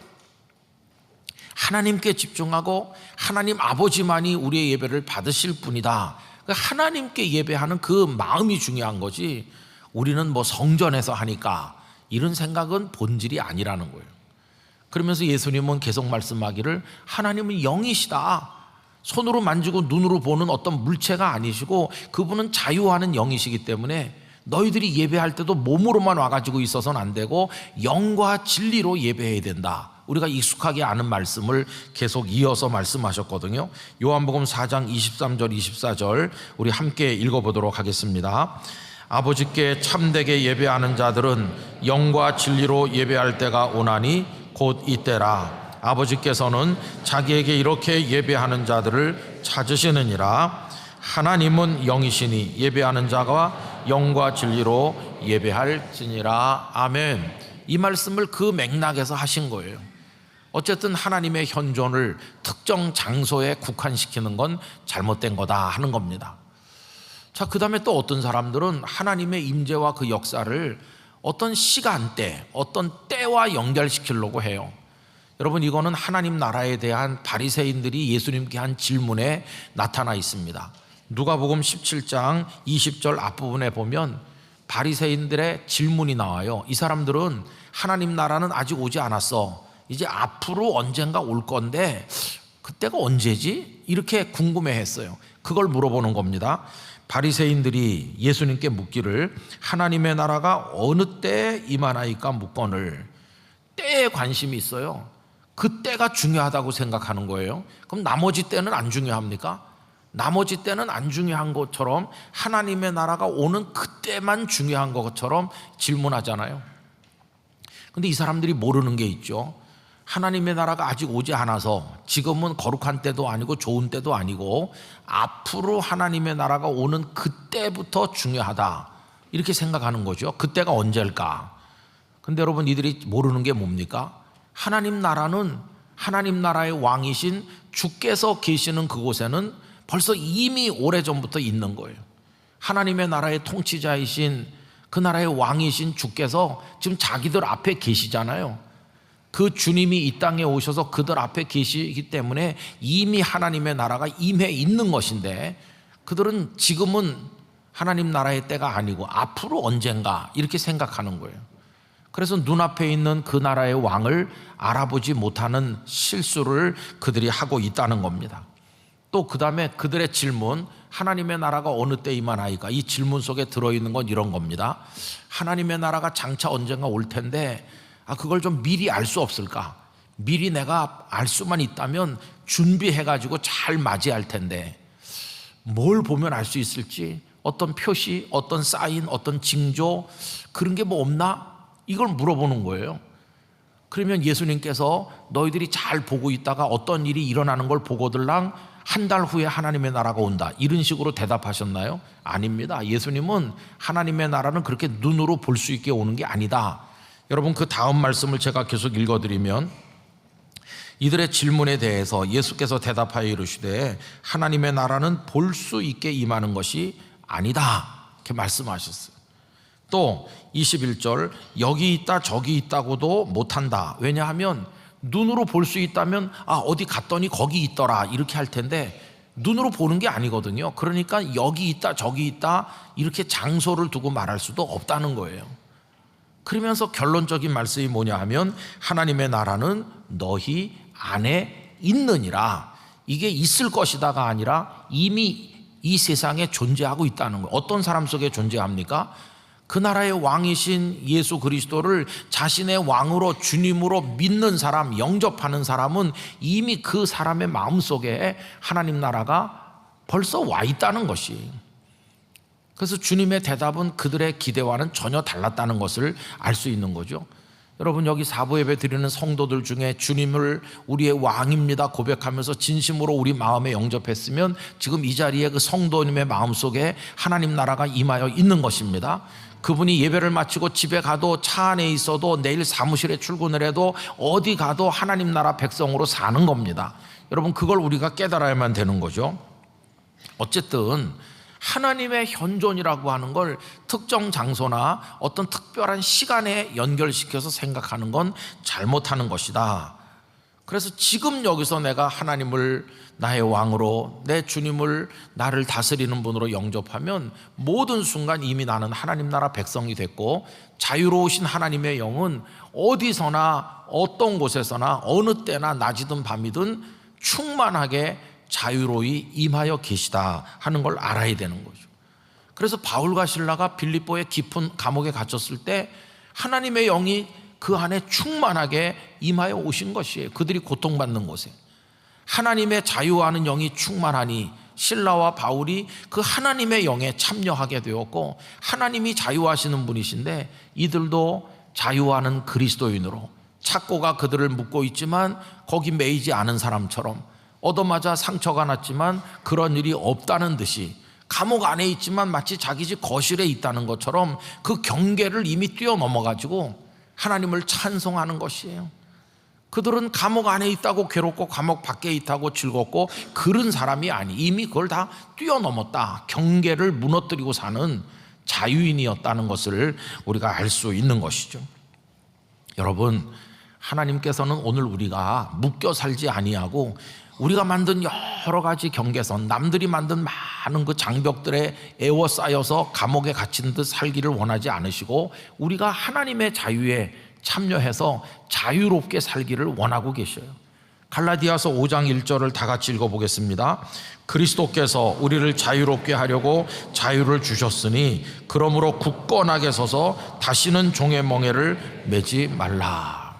하나님께 집중하고 하나님 아버지만이 우리의 예배를 받으실 분이다. 하나님께 예배하는 그 마음이 중요한 거지, 우리는 뭐 성전에서 하니까 이런 생각은 본질이 아니라는 거예요. 그러면서 예수님은 계속 말씀하기를 하나님은 영이시다. 손으로 만지고 눈으로 보는 어떤 물체가 아니시고 그분은 자유하는 영이시기 때문에 너희들이 예배할 때도 몸으로만 와가지고 있어서는 안 되고 영과 진리로 예배해야 된다. 우리가 익숙하게 아는 말씀을 계속 이어서 말씀하셨거든요. 요한복음 4장 23절 24절 우리 함께 읽어보도록 하겠습니다. 아버지께 참되게 예배하는 자들은 영과 진리로 예배할 때가 오나니 곧 이때라. 아버지께서는 자기에게 이렇게 예배하는 자들을 찾으시느니라. 하나님은 영이시니 예배하는 자가 영과 진리로 예배할지니라. 아멘. 이 말씀을 그 맥락에서 하신 거예요. 어쨌든 하나님의 현존을 특정 장소에 국한시키는 건 잘못된 거다 하는 겁니다. 자, 그 다음에 또 어떤 사람들은 하나님의 임재와 그 역사를 어떤 시간대, 어떤 때와 연결시키려고 해요. 여러분 이거는 하나님 나라에 대한 바리새인들이 예수님께 한 질문에 나타나 있습니다. 누가복음 17장 20절 앞부분에 보면 바리새인들의 질문이 나와요. 이 사람들은 하나님 나라는 아직 오지 않았어. 이제 앞으로 언젠가 올 건데 그때가 언제지? 이렇게 궁금해했어요. 그걸 물어보는 겁니다. 바리새인들이 예수님께 묻기를 하나님의 나라가 어느 때에 임하나이까 묻거늘. 때에 관심이 있어요. 그 때가 중요하다고 생각하는 거예요. 그럼 나머지 때는 안 중요합니까? 나머지 때는 안 중요한 것처럼 하나님의 나라가 오는 그때만 중요한 것처럼 질문하잖아요. 근데 이 사람들이 모르는 게 있죠. 하나님의 나라가 아직 오지 않아서 지금은 거룩한 때도 아니고 좋은 때도 아니고 앞으로 하나님의 나라가 오는 그때부터 중요하다 이렇게 생각하는 거죠. 그때가 언제일까? 근데 여러분 이들이 모르는 게 뭡니까? 하나님 나라는 하나님 나라의 왕이신 주께서 계시는 그곳에는 벌써 이미 오래전부터 있는 거예요. 하나님의 나라의 통치자이신 그 나라의 왕이신 주께서 지금 자기들 앞에 계시잖아요. 그 주님이 이 땅에 오셔서 그들 앞에 계시기 때문에 이미 하나님의 나라가 임해 있는 것인데 그들은 지금은 하나님 나라의 때가 아니고 앞으로 언젠가 이렇게 생각하는 거예요. 그래서 눈앞에 있는 그 나라의 왕을 알아보지 못하는 실수를 그들이 하고 있다는 겁니다. 또 그 다음에 그들의 질문, 하나님의 나라가 어느 때 임하나이까? 이 질문 속에 들어있는 건 이런 겁니다. 하나님의 나라가 장차 언젠가 올 텐데 그걸 좀 미리 알 수 없을까? 미리 내가 알 수만 있다면 준비해가지고 잘 맞이할 텐데 뭘 보면 알 수 있을지, 어떤 표시, 어떤 사인, 어떤 징조 그런 게 뭐 없나? 이걸 물어보는 거예요. 그러면 예수님께서 너희들이 잘 보고 있다가 어떤 일이 일어나는 걸 보고들랑 한 달 후에 하나님의 나라가 온다, 이런 식으로 대답하셨나요? 아닙니다. 예수님은 하나님의 나라는 그렇게 눈으로 볼 수 있게 오는 게 아니다. 여러분, 그 다음 말씀을 제가 계속 읽어드리면, 이들의 질문에 대해서 예수께서 대답하여 이르시되 하나님의 나라는 볼 수 있게 임하는 것이 아니다, 이렇게 말씀하셨어요. 또 21절, 여기 있다 저기 있다고도 못한다. 왜냐하면 눈으로 볼 수 있다면 어디 갔더니 거기 있더라, 이렇게 할 텐데 눈으로 보는 게 아니거든요. 그러니까 여기 있다 저기 있다 이렇게 장소를 두고 말할 수도 없다는 거예요. 그러면서 결론적인 말씀이 뭐냐 하면, 하나님의 나라는 너희 안에 있느니라. 이게 있을 것이다가 아니라 이미 이 세상에 존재하고 있다는 거예요. 어떤 사람 속에 존재합니까? 그 나라의 왕이신 예수 그리스도를 자신의 왕으로, 주님으로 믿는 사람, 영접하는 사람은 이미 그 사람의 마음속에 하나님 나라가 벌써 와 있다는 것이. 그래서 주님의 대답은 그들의 기대와는 전혀 달랐다는 것을 알 수 있는 거죠. 여러분, 여기 사부 예배 드리는 성도들 중에 주님을 우리의 왕입니다 고백하면서 진심으로 우리 마음에 영접했으면 지금 이 자리에 그 성도님의 마음속에 하나님 나라가 임하여 있는 것입니다. 그분이 예배를 마치고 집에 가도, 차 안에 있어도, 내일 사무실에 출근을 해도, 어디 가도 하나님 나라 백성으로 사는 겁니다. 여러분, 그걸 우리가 깨달아야만 되는 거죠. 어쨌든 하나님의 현존이라고 하는 걸 특정 장소나 어떤 특별한 시간에 연결시켜서 생각하는 건 잘못하는 것이다. 그래서 지금 여기서 내가 하나님을 나의 왕으로, 내 주님을 나를 다스리는 분으로 영접하면 모든 순간 이미 나는 하나님 나라 백성이 됐고, 자유로우신 하나님의 영은 어디서나 어떤 곳에서나 어느 때나 낮이든 밤이든 충만하게 자유로이 임하여 계시다 하는 걸 알아야 되는 거죠. 그래서 바울과 실라가 빌립보의 깊은 감옥에 갇혔을 때 하나님의 영이 그 안에 충만하게 임하여 오신 것이에요. 그들이 고통받는 곳에 하나님의 자유하는 영이 충만하니 실라와 바울이 그 하나님의 영에 참여하게 되었고, 하나님이 자유하시는 분이신데 이들도 자유하는 그리스도인으로, 착고가 그들을 묶고 있지만 거기 매이지 않은 사람처럼, 얻어맞아 상처가 났지만 그런 일이 없다는 듯이, 감옥 안에 있지만 마치 자기 집 거실에 있다는 것처럼 그 경계를 이미 뛰어넘어가지고 하나님을 찬송하는 것이에요. 그들은 감옥 안에 있다고 괴롭고 감옥 밖에 있다고 즐겁고 그런 사람이 아니, 이미 그걸 다 뛰어넘었다, 경계를 무너뜨리고 사는 자유인이었다는 것을 우리가 알 수 있는 것이죠. 여러분, 하나님께서는 오늘 우리가 묶여 살지 아니하고 우리가 만든 여러 가지 경계선, 남들이 만든 많은 그 장벽들에 에워싸여서 감옥에 갇힌 듯 살기를 원하지 않으시고, 우리가 하나님의 자유에 참여해서 자유롭게 살기를 원하고 계셔요. 갈라디아서 5장 1절을 다 같이 읽어보겠습니다. 그리스도께서 우리를 자유롭게 하려고 자유를 주셨으니 그러므로 굳건하게 서서 다시는 종의 멍에를 매지 말라.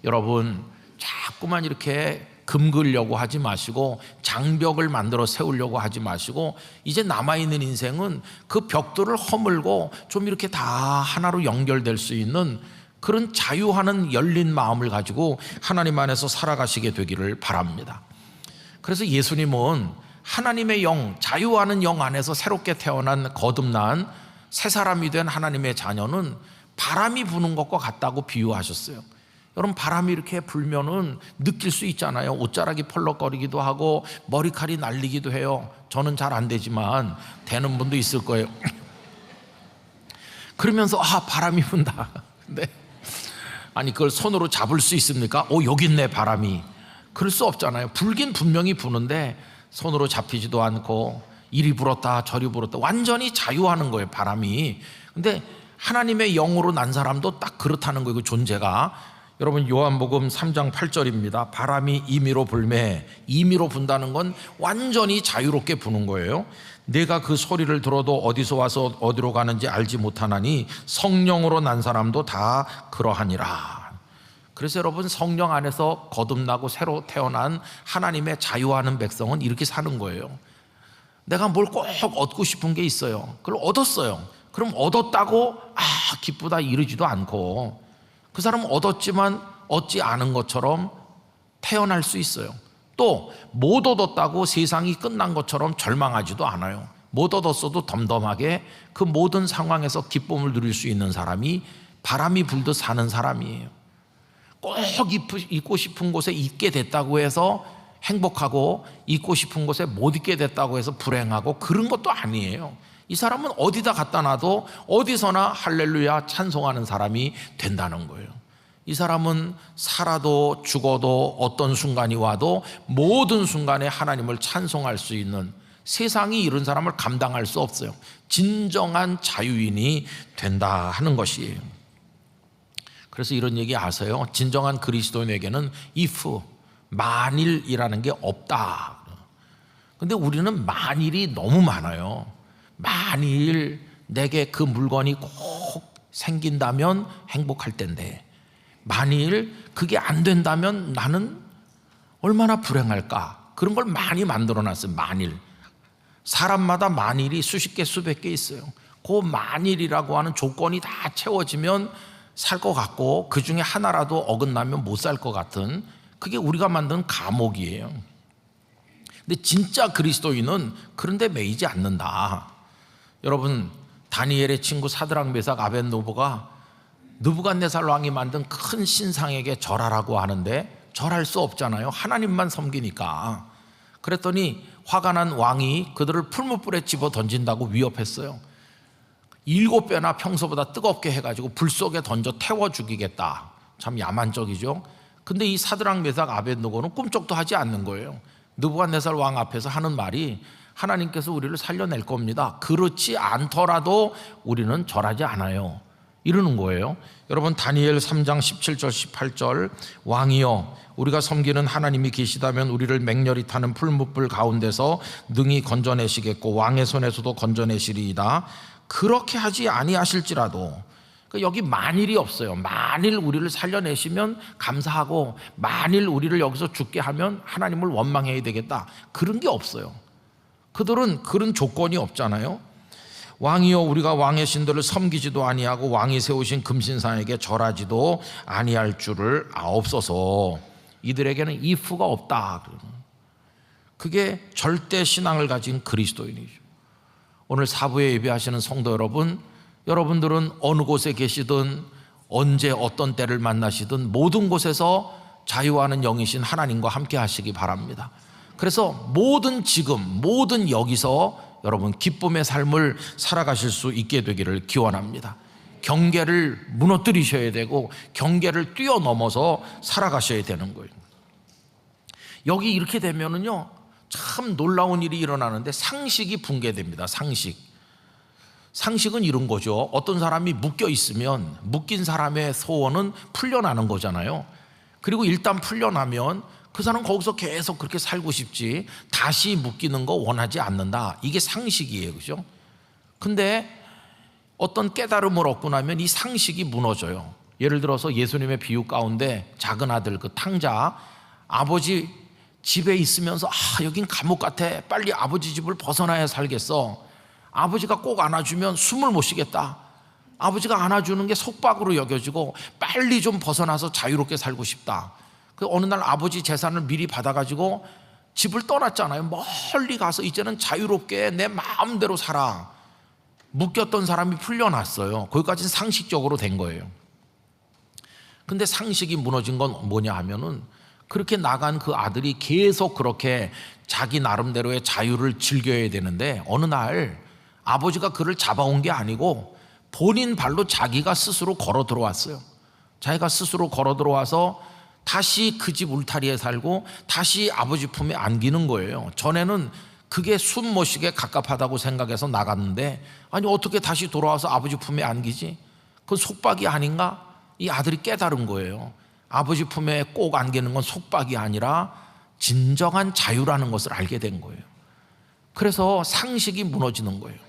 여러분, 자꾸만 이렇게 금글려고 하지 마시고 장벽을 만들어 세우려고 하지 마시고, 이제 남아있는 인생은 그 벽들을 허물고 좀 이렇게 다 하나로 연결될 수 있는 그런 자유하는 열린 마음을 가지고 하나님 안에서 살아가시게 되기를 바랍니다. 그래서 예수님은 하나님의 영, 자유하는 영 안에서 새롭게 태어난 거듭난 새 사람이 된 하나님의 자녀는 바람이 부는 것과 같다고 비유하셨어요. 여러분, 바람이 이렇게 불면은 느낄 수 있잖아요. 옷자락이 펄럭거리기도 하고 머리칼이 날리기도 해요. 저는 잘 안 되지만 되는 분도 있을 거예요. 그러면서 바람이 분다. 근데 아니, 그걸 손으로 잡을 수 있습니까? 여기 있네 바람이. 그럴 수 없잖아요. 불긴 분명히 부는데 손으로 잡히지도 않고 이리 불었다 저리 불었다, 완전히 자유하는 거예요, 바람이. 근데 하나님의 영으로 난 사람도 딱 그렇다는 거예요, 그 존재가. 여러분, 요한복음 3장 8절입니다. 바람이 임의로 불매, 임의로 분다는 건 완전히 자유롭게 부는 거예요. 내가 그 소리를 들어도 어디서 와서 어디로 가는지 알지 못하나니 성령으로 난 사람도 다 그러하니라. 그래서 여러분, 성령 안에서 거듭나고 새로 태어난 하나님의 자유하는 백성은 이렇게 사는 거예요. 내가 뭘 꼭 얻고 싶은 게 있어요. 그걸 얻었어요. 그럼 얻었다고 기쁘다 이러지도 않고, 그 사람은 얻었지만 얻지 않은 것처럼 태어날 수 있어요. 또 못 얻었다고 세상이 끝난 것처럼 절망하지도 않아요. 못 얻었어도 덤덤하게 그 모든 상황에서 기쁨을 누릴 수 있는 사람이 바람이 불듯 사는 사람이에요. 꼭 있고 싶은 곳에 있게 됐다고 해서 행복하고 있고 싶은 곳에 못 있게 됐다고 해서 불행하고 그런 것도 아니에요. 이 사람은 어디다 갖다 놔도 어디서나 할렐루야 찬송하는 사람이 된다는 거예요. 이 사람은 살아도 죽어도 어떤 순간이 와도 모든 순간에 하나님을 찬송할 수 있는, 세상이 이런 사람을 감당할 수 없어요. 진정한 자유인이 된다 하는 것이에요. 그래서 이런 얘기 아세요? 진정한 그리스도인에게는 if, 만일이라는 게 없다. 근데 우리는 만일이 너무 많아요. 만일 내게 그 물건이 꼭 생긴다면 행복할 텐데, 만일 그게 안 된다면 나는 얼마나 불행할까. 그런 걸 많이 만들어놨어요. 만일. 사람마다 만일이 수십 개 수백 개 있어요. 그 만일이라고 하는 조건이 다 채워지면 살 것 같고 그 중에 하나라도 어긋나면 못 살 것 같은, 그게 우리가 만든 감옥이에요. 근데 진짜 그리스도인은 그런데 매이지 않는다. 여러분, 다니엘의 친구 사드락 메삭 아벳노고가 느부갓네살 왕이 만든 큰 신상에게 절하라고 하는데 절할 수 없잖아요. 하나님만 섬기니까. 그랬더니 화가 난 왕이 그들을 풀무불에 집어 던진다고 위협했어요. 7배나 평소보다 뜨겁게 해가지고 불 속에 던져 태워 죽이겠다. 참 야만적이죠. 근데 이 사드락 메삭 아벳노고는 꿈쩍도 하지 않는 거예요. 느부갓네살 왕 앞에서 하는 말이 하나님께서 우리를 살려낼 겁니다. 그렇지 않더라도 우리는 절하지 않아요. 이러는 거예요. 여러분, 다니엘 3장 17절 18절 왕이여 우리가 섬기는 하나님이 계시다면 우리를 맹렬히 타는 풀무불 가운데서 능히 건져내시겠고 왕의 손에서도 건져내시리이다. 그렇게 하지 아니하실지라도, 여기 만일이 없어요. 만일 우리를 살려내시면 감사하고 만일 우리를 여기서 죽게 하면 하나님을 원망해야 되겠다. 그런 게 없어요. 그들은 그런 조건이 없잖아요. 왕이여 우리가 왕의 신들을 섬기지도 아니하고 왕이 세우신 금신상에게 절하지도 아니할 줄을 아옵소서. 이들에게는 if가 없다. 그게 절대 신앙을 가진 그리스도인이죠. 오늘 사부에 예배하시는 성도 여러분, 여러분들은 어느 곳에 계시든 언제 어떤 때를 만나시든 모든 곳에서 자유하는 영이신 하나님과 함께 하시기 바랍니다. 그래서 모든 지금 모든 여기서 여러분 기쁨의 삶을 살아가실 수 있게 되기를 기원합니다. 경계를 무너뜨리셔야 되고 경계를 뛰어넘어서 살아가셔야 되는 거예요. 여기 이렇게 되면은요 참 놀라운 일이 일어나는데 상식이 붕괴됩니다. 상식은 이런 거죠. 어떤 사람이 묶여 있으면 묶인 사람의 소원은 풀려나는 거잖아요. 그리고 일단 풀려나면 그 사람은 거기서 계속 그렇게 살고 싶지 다시 묶이는 거 원하지 않는다. 이게 상식이에요. 그죠? 근데 어떤 깨달음을 얻고 나면 이 상식이 무너져요. 예를 들어서 예수님의 비유 가운데 작은 아들 그 탕자, 아버지 집에 있으면서 여긴 감옥 같아. 빨리 아버지 집을 벗어나야 살겠어. 아버지가 꼭 안아주면 숨을 못 쉬겠다. 아버지가 안아주는 게 속박으로 여겨지고 빨리 좀 벗어나서 자유롭게 살고 싶다. 그 어느 날 아버지 재산을 미리 받아가지고 집을 떠났잖아요. 멀리 가서 이제는 자유롭게 내 마음대로 살아. 묶였던 사람이 풀려났어요. 거기까지는 상식적으로 된 거예요. 근데 상식이 무너진 건 뭐냐 하면은 그렇게 나간 그 아들이 계속 그렇게 자기 나름대로의 자유를 즐겨야 되는데 어느 날 아버지가 그를 잡아온 게 아니고 본인 발로 자기가 스스로 걸어 들어왔어요. 자기가 스스로 걸어 들어와서 다시 그 집 울타리에 살고 다시 아버지 품에 안기는 거예요. 전에는 그게 숨 못 쉬게 갑갑하다고 생각해서 나갔는데 아니 어떻게 다시 돌아와서 아버지 품에 안기지? 그건 속박이 아닌가? 이 아들이 깨달은 거예요. 아버지 품에 꼭 안기는 건 속박이 아니라 진정한 자유라는 것을 알게 된 거예요. 그래서 상식이 무너지는 거예요.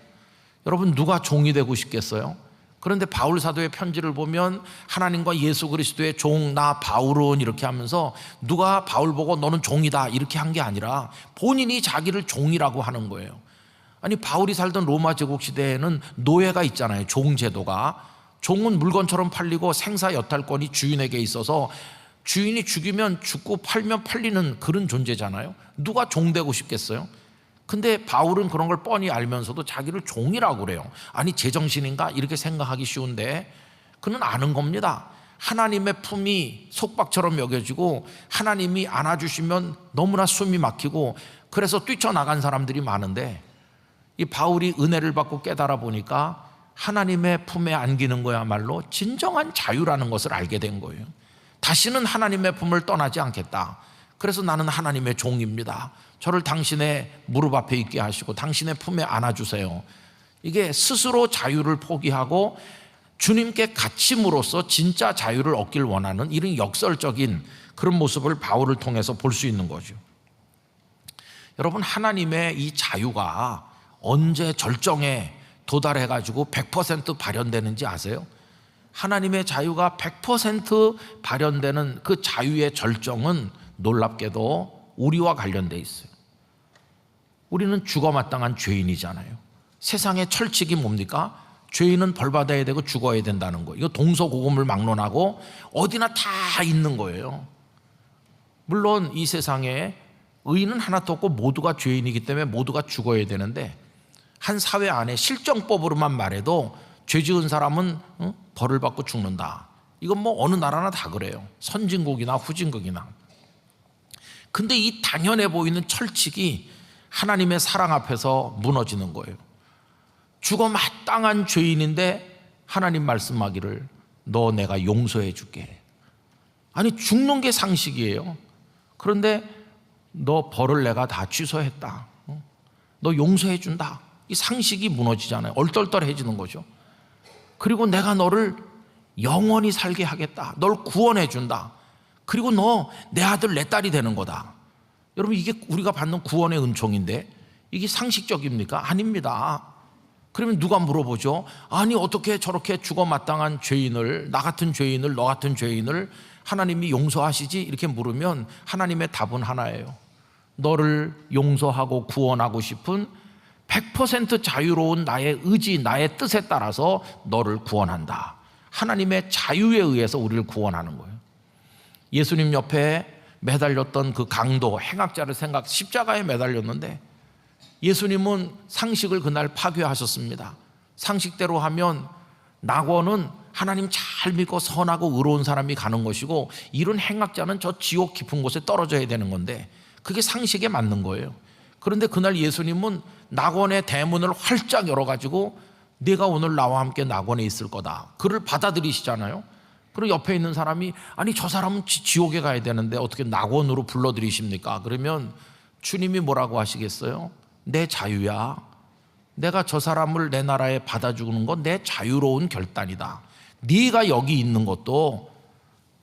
여러분 누가 종이 되고 싶겠어요? 그런데 바울 사도의 편지를 보면 하나님과 예수 그리스도의 종 나 바울은 이렇게 하면서 누가 바울 보고 너는 종이다 이렇게 한 게 아니라 본인이 자기를 종이라고 하는 거예요. 아니 바울이 살던 로마 제국 시대에는 노예가 있잖아요. 종 제도가. 종은 물건처럼 팔리고 생사 여탈권이 주인에게 있어서 주인이 죽이면 죽고 팔면 팔리는 그런 존재잖아요. 누가 종되고 싶겠어요? 근데 바울은 그런 걸 뻔히 알면서도 자기를 종이라고 그래요. 아니 제정신인가? 이렇게 생각하기 쉬운데 그는 아는 겁니다. 하나님의 품이 속박처럼 여겨지고 하나님이 안아주시면 너무나 숨이 막히고 그래서 뛰쳐나간 사람들이 많은데 이 바울이 은혜를 받고 깨달아 보니까 하나님의 품에 안기는 거야말로 진정한 자유라는 것을 알게 된 거예요. 다시는 하나님의 품을 떠나지 않겠다. 그래서 나는 하나님의 종입니다. 저를 당신의 무릎 앞에 있게 하시고 당신의 품에 안아주세요. 이게 스스로 자유를 포기하고 주님께 갇힘으로써 진짜 자유를 얻길 원하는 이런 역설적인 그런 모습을 바울을 통해서 볼 수 있는 거죠. 여러분, 하나님의 이 자유가 언제 절정에 도달해가지고 100% 발현되는지 아세요? 하나님의 자유가 100% 발현되는 그 자유의 절정은 놀랍게도 우리와 관련돼 있어요. 우리는 죽어마땅한 죄인이잖아요. 세상의 철칙이 뭡니까? 죄인은 벌받아야 되고 죽어야 된다는 거. 이거 동서고금을 막론하고 어디나 다 있는 거예요. 물론 이 세상에 의인은 하나도 없고 모두가 죄인이기 때문에 모두가 죽어야 되는데 한 사회 안에 실정법으로만 말해도 죄 지은 사람은 벌을 받고 죽는다. 이건 뭐 어느 나라나 다 그래요. 선진국이나 후진국이나. 근데 이 당연해 보이는 철칙이 하나님의 사랑 앞에서 무너지는 거예요. 죽어 마땅한 죄인인데 하나님 말씀하기를 너 내가 용서해 줄게. 아니 죽는 게 상식이에요. 그런데 너 벌을 내가 다 취소했다. 너 용서해 준다. 이 상식이 무너지잖아요. 얼떨떨해지는 거죠. 그리고 내가 너를 영원히 살게 하겠다. 널 구원해 준다. 그리고 너 내 아들 내 딸이 되는 거다. 여러분, 이게 우리가 받는 구원의 은총인데 이게 상식적입니까? 아닙니다. 그러면 누가 물어보죠? 아니 어떻게 저렇게 죽어 마땅한 죄인을, 나 같은 죄인을, 너 같은 죄인을 하나님이 용서하시지? 이렇게 물으면 하나님의 답은 하나예요. 너를 용서하고 구원하고 싶은 100% 자유로운 나의 의지, 나의 뜻에 따라서 너를 구원한다. 하나님의 자유에 의해서 우리를 구원하는 거예요. 예수님 옆에 매달렸던 그 강도, 행악자를 십자가에 매달렸는데 예수님은 상식을 그날 파괴하셨습니다. 상식대로 하면 낙원은 하나님 잘 믿고 선하고 의로운 사람이 가는 것이고 이런 행악자는 저 지옥 깊은 곳에 떨어져야 되는 건데 그게 상식에 맞는 거예요. 그런데 그날 예수님은 낙원의 대문을 활짝 열어가지고 네가 오늘 나와 함께 낙원에 있을 거다. 그를 받아들이시잖아요. 그리고 옆에 있는 사람이 아니 저 사람은 지옥에 가야 되는데 어떻게 낙원으로 불러들이십니까? 그러면 주님이 뭐라고 하시겠어요? 내 자유야. 내가 저 사람을 내 나라에 받아주는 건 내 자유로운 결단이다. 네가 여기 있는 것도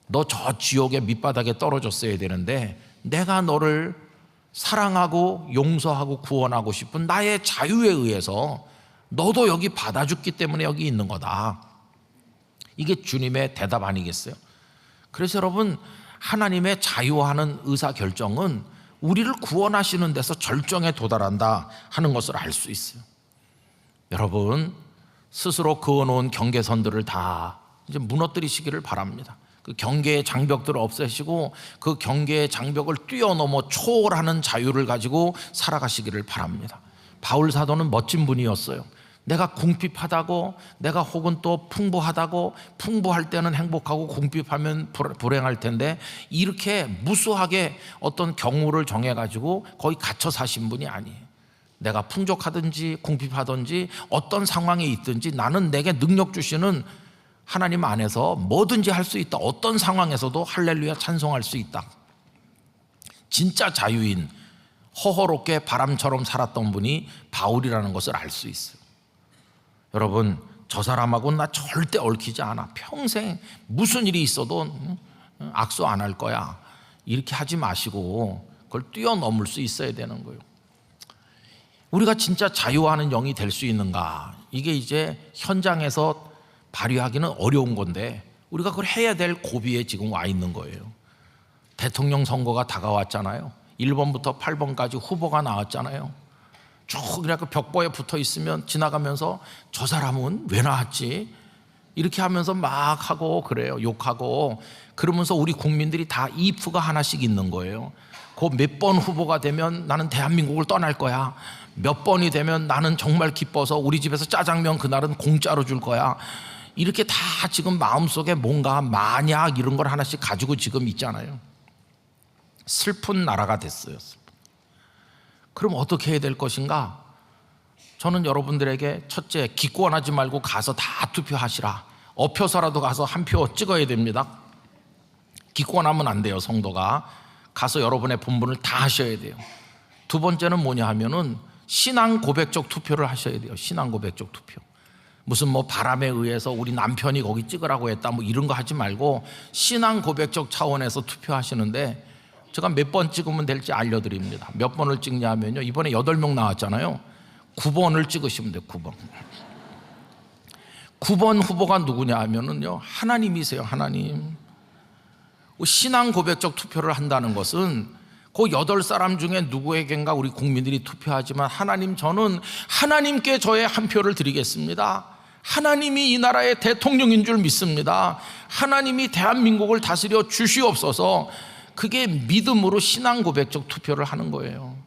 너 저 지옥의 밑바닥에 떨어졌어야 되는데 내가 너를 사랑하고 용서하고 구원하고 싶은 나의 자유에 의해서 너도 여기 받아줬기 때문에 여기 있는 거다. 이게 주님의 대답 아니겠어요? 그래서 여러분, 하나님의 자유하는 의사결정은 우리를 구원하시는 데서 절정에 도달한다 하는 것을 알 수 있어요. 여러분, 스스로 그어놓은 경계선들을 다 이제 무너뜨리시기를 바랍니다. 그 경계의 장벽들을 없애시고 그 경계의 장벽을 뛰어넘어 초월하는 자유를 가지고 살아가시기를 바랍니다. 바울 사도는 멋진 분이었어요. 내가 궁핍하다고, 내가 혹은 또 풍부하다고, 풍부할 때는 행복하고 궁핍하면 불행할 텐데 이렇게 무수하게 어떤 경우를 정해가지고 거의 갇혀 사신 분이 아니에요. 내가 풍족하든지 궁핍하든지 어떤 상황에 있든지 나는 내게 능력 주시는 하나님 안에서 뭐든지 할 수 있다. 어떤 상황에서도 할렐루야 찬송할 수 있다. 진짜 자유인, 허허롭게 바람처럼 살았던 분이 바울이라는 것을 알 수 있어요. 여러분, 저 사람하고는 나 절대 얽히지 않아. 평생 무슨 일이 있어도 악수 안 할 거야. 이렇게 하지 마시고 그걸 뛰어넘을 수 있어야 되는 거예요. 우리가 진짜 자유하는 영이 될 수 있는가? 이게 이제 현장에서 발휘하기는 어려운 건데 우리가 그걸 해야 될 고비에 지금 와 있는 거예요. 대통령 선거가 다가왔잖아요. 1번부터 8번까지 후보가 나왔잖아요. 쭉 이렇게 벽보에 붙어 있으면 지나가면서 저 사람은 왜 나왔지? 이렇게 하면서 막 하고 그래요. 욕하고 그러면서 우리 국민들이 다 if가 하나씩 있는 거예요. 그 몇 번 후보가 되면 나는 대한민국을 떠날 거야. 몇 번이 되면 나는 정말 기뻐서 우리 집에서 짜장면 그날은 공짜로 줄 거야. 이렇게 다 지금 마음속에 뭔가 만약 이런 걸 하나씩 가지고 지금 있잖아요. 슬픈 나라가 됐어요. 그럼 어떻게 해야 될 것인가? 저는 여러분들에게 첫째, 기권하지 말고 가서 다 투표하시라. 엎혀서라도 가서 한 표 찍어야 됩니다. 기권하면 안 돼요. 성도가 가서 여러분의 본분을 다 하셔야 돼요. 두 번째는 뭐냐 하면은 신앙 고백적 투표를 하셔야 돼요. 신앙 고백적 투표. 무슨 뭐 바람에 의해서 우리 남편이 거기 찍으라고 했다 뭐 이런 거 하지 말고 신앙 고백적 차원에서 투표하시는데, 제가 몇 번 찍으면 될지 알려드립니다. 몇 번을 찍냐 하면요, 이번에 8명 나왔잖아요. 9번을 찍으시면 돼요. 9번. 9번 후보가 누구냐 하면은요, 하나님이세요. 하나님. 신앙 고백적 투표를 한다는 것은 그 8사람 중에 누구에겐가 우리 국민들이 투표하지만, 하나님, 저는 하나님께 저의 한 표를 드리겠습니다. 하나님이 이 나라의 대통령인 줄 믿습니다. 하나님이 대한민국을 다스려 주시옵소서. 그게 믿음으로 신앙 고백적 투표를 하는 거예요.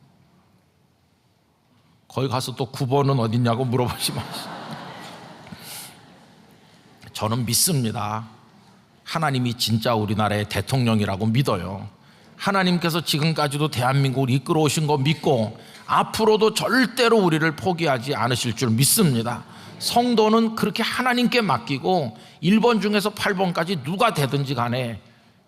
거기 가서 또 9번은 어딨냐고 물어보지 마시고. 저는 믿습니다. 하나님이 진짜 우리나라의 대통령이라고 믿어요. 하나님께서 지금까지도 대한민국을 이끌어 오신 거 믿고 앞으로도 절대로 우리를 포기하지 않으실 줄 믿습니다. 성도는 그렇게 하나님께 맡기고 1번 중에서 8번까지 누가 되든지 간에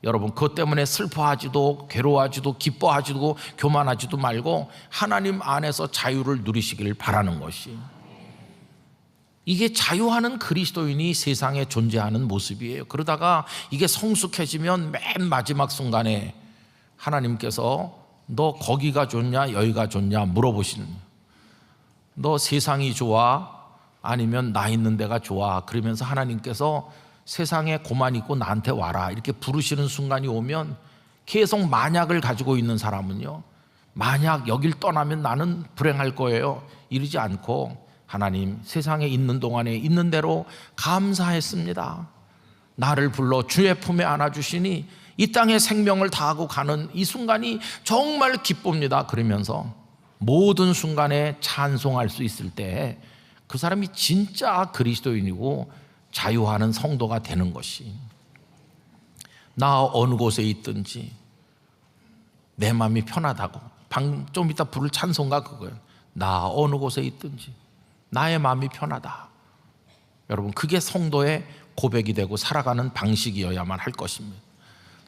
여러분 그것 때문에 슬퍼하지도 괴로워하지도 기뻐하지도 교만하지도 말고 하나님 안에서 자유를 누리시길 바라는 것이, 이게 자유하는 그리스도인이 세상에 존재하는 모습이에요. 그러다가 이게 성숙해지면 맨 마지막 순간에 하나님께서 너 거기가 좋냐 여기가 좋냐 물어보시는, 너 세상이 좋아 아니면 나 있는 데가 좋아, 그러면서 하나님께서 세상에 고만 있고 나한테 와라 이렇게 부르시는 순간이 오면, 계속 만약을 가지고 있는 사람은요, 만약 여길 떠나면 나는 불행할 거예요 이러지 않고, 하나님, 세상에 있는 동안에 있는 대로 감사했습니다. 나를 불러 주의 품에 안아주시니 이 땅에 생명을 다하고 가는 이 순간이 정말 기쁩니다. 그러면서 모든 순간에 찬송할 수 있을 때 그 사람이 진짜 그리스도인이고 자유하는 성도가 되는 것이, 나 어느 곳에 있든지 내 마음이 편하다고, 방금 좀 이따 부를 찬송가 그거예요. 나 어느 곳에 있든지 나의 마음이 편하다. 여러분, 그게 성도의 고백이 되고 살아가는 방식이어야만 할 것입니다.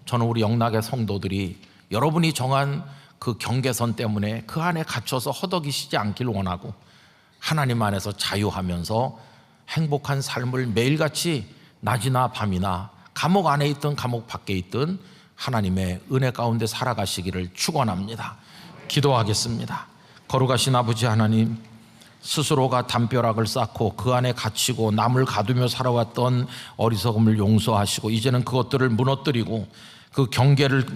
저는 우리 영락의 성도들이 여러분이 정한 그 경계선 때문에 그 안에 갇혀서 허덕이시지 않길 원하고, 하나님 안에서 자유하면서 행복한 삶을 매일같이 낮이나 밤이나 감옥 안에 있든 감옥 밖에 있든 하나님의 은혜 가운데 살아가시기를 축원합니다. 기도하겠습니다. 거룩하신 아버지 하나님, 스스로가 담벼락을 쌓고 그 안에 갇히고 남을 가두며 살아왔던 어리석음을 용서하시고 이제는 그것들을 무너뜨리고 그 경계를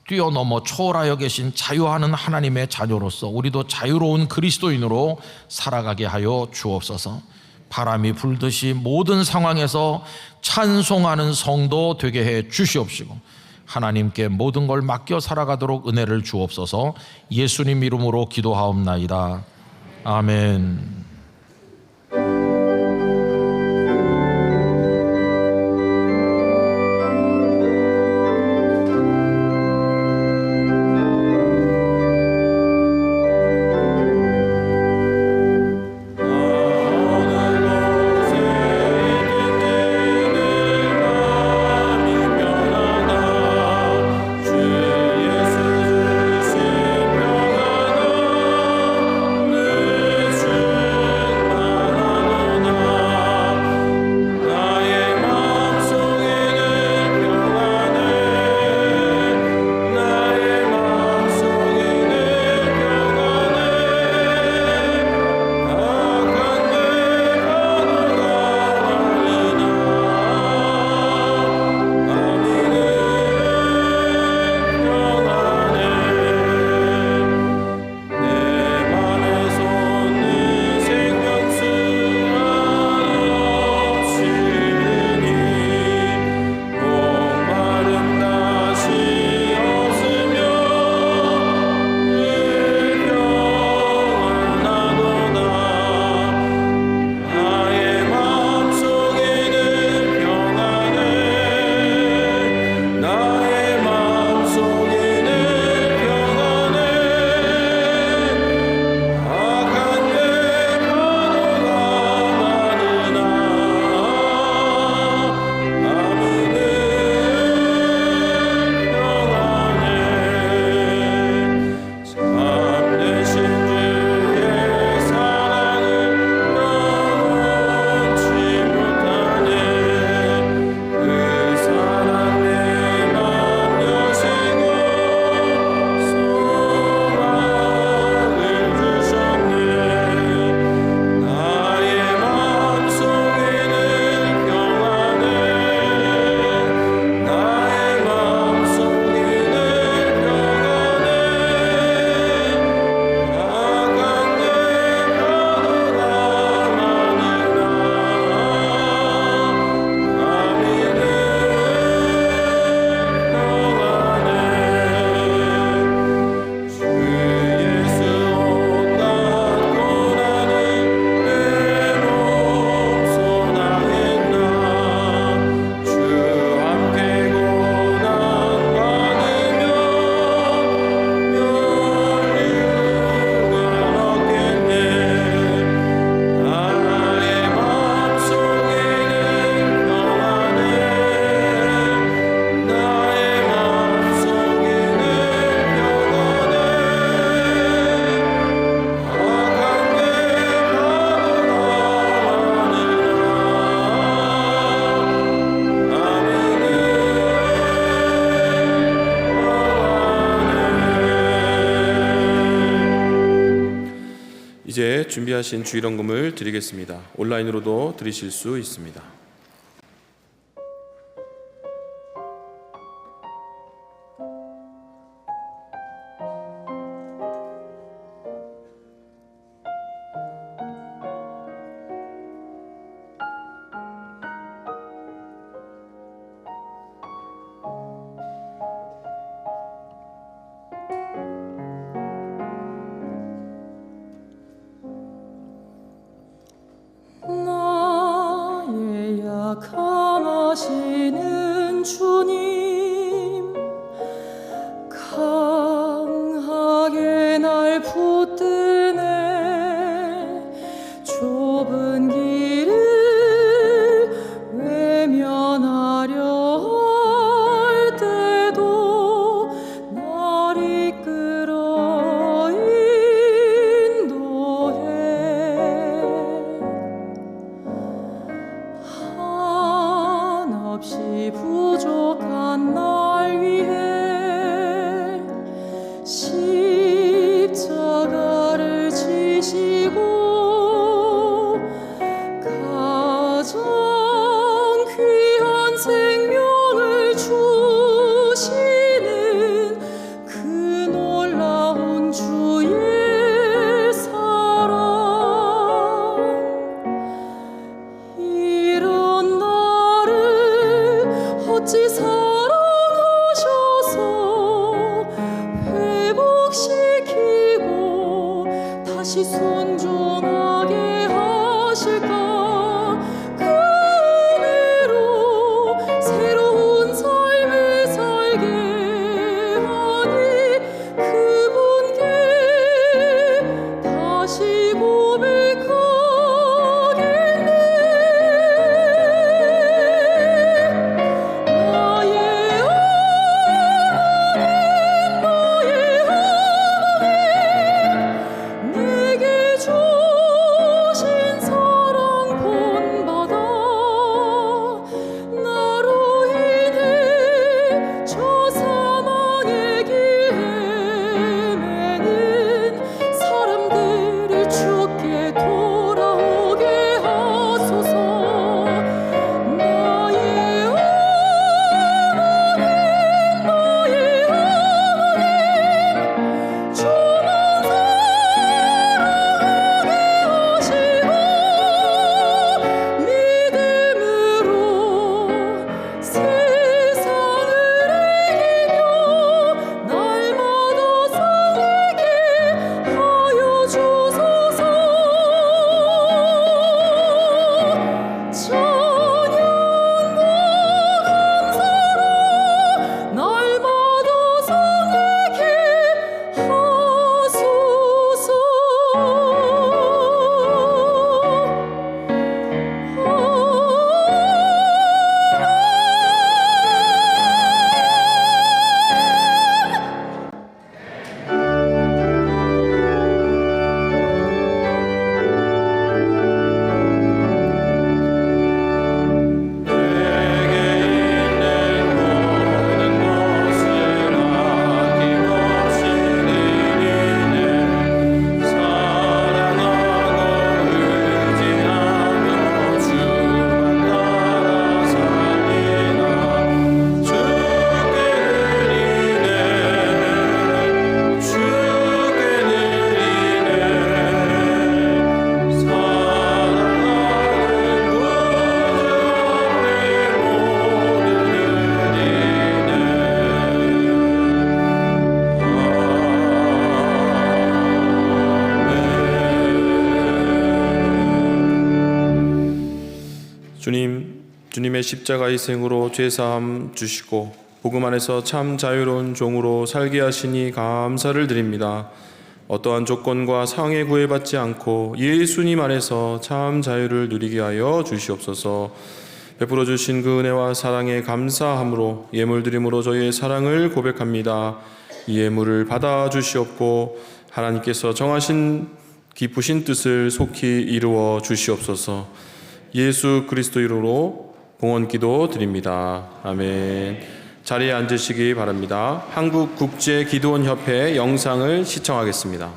뛰어넘어 초월하여 계신 자유하는 하나님의 자녀로서 우리도 자유로운 그리스도인으로 살아가게 하여 주옵소서. 바람이 불듯이 모든 상황에서 찬송하는 성도 되게 해 주시옵시고, 하나님께 모든 걸 맡겨 살아가도록 은혜를 주옵소서. 예수님 이름으로 기도하옵나이다. 아멘. 주 준비하신 주일헌금을 드리겠습니다. 온라인으로도 드리실 수 있습니다. 나의 약함하시는 주님, 강하게 날 붙드네. 좁은 길을 외면하려 할 때도 날 이끌어 인도해. 한없이 부족한 날 위해 십자가를 지시고 가장 귀한 생명을 주시는 그 놀라운 주의 사랑, 이런 나를 어찌 사랑하셔서 회복시키고 다시 순종하게 하실까. 그 은혜로 새로운 삶을 살게 하니 그분께 다시 고백하겠네. 나의 하나님, 내게 주신 사랑 본받아. 나로 인해 저 사망의 길 헤매는 사람들이 주께 돌아오게 하소서. 나의 하나님, 주만 사랑하게 하시고 믿음으로 세상을 이기며 날마다 살게 하여 주소서. 찬양과 감사로 날마다 살게 주님의 십자가의 생으로 죄사함 주시고 복음 안에서 참 자유로운 종으로 살게 하시니 감사를 드립니다. 어떠한 조건과 상에 구애받지 않고 예수님 안에서 참 자유를 누리게 하여 주시옵소서. 베풀어 주신 그 은혜와 사랑에 감사함으로 예물 드림으로 저희의 사랑을 고백합니다. 이 예물을 받아 주시옵고 하나님께서 정하신 기쁘신 뜻을 속히 이루어 주시옵소서. 예수 그리스도 이름으로 봉헌기도 드립니다. 아멘. 자리에 앉으시기 바랍니다. 한국국제기도원협회 영상을 시청하겠습니다.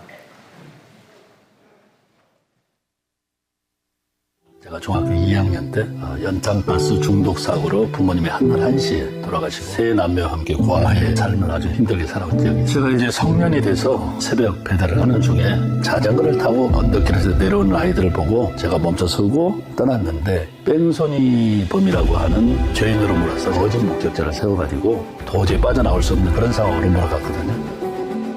2학년 때 연탄가스 중독 사고로 부모님이 한날 1시에 돌아가시고 세 남매와 함께 과하의 삶을 아주 힘들게 살아온 적이 제가 이제 성년이 돼서 새벽 배달을 하는 중에 자전거를 타고 언덕길에서 내려오는 아이들을 보고 제가 멈춰서고 떠났는데 뺑소니 범이라고 하는 죄인으로 몰아서 거짓 목적자를 세워가지고 도저히 빠져나올 수 없는 그런 상황으로 몰아갔거든요.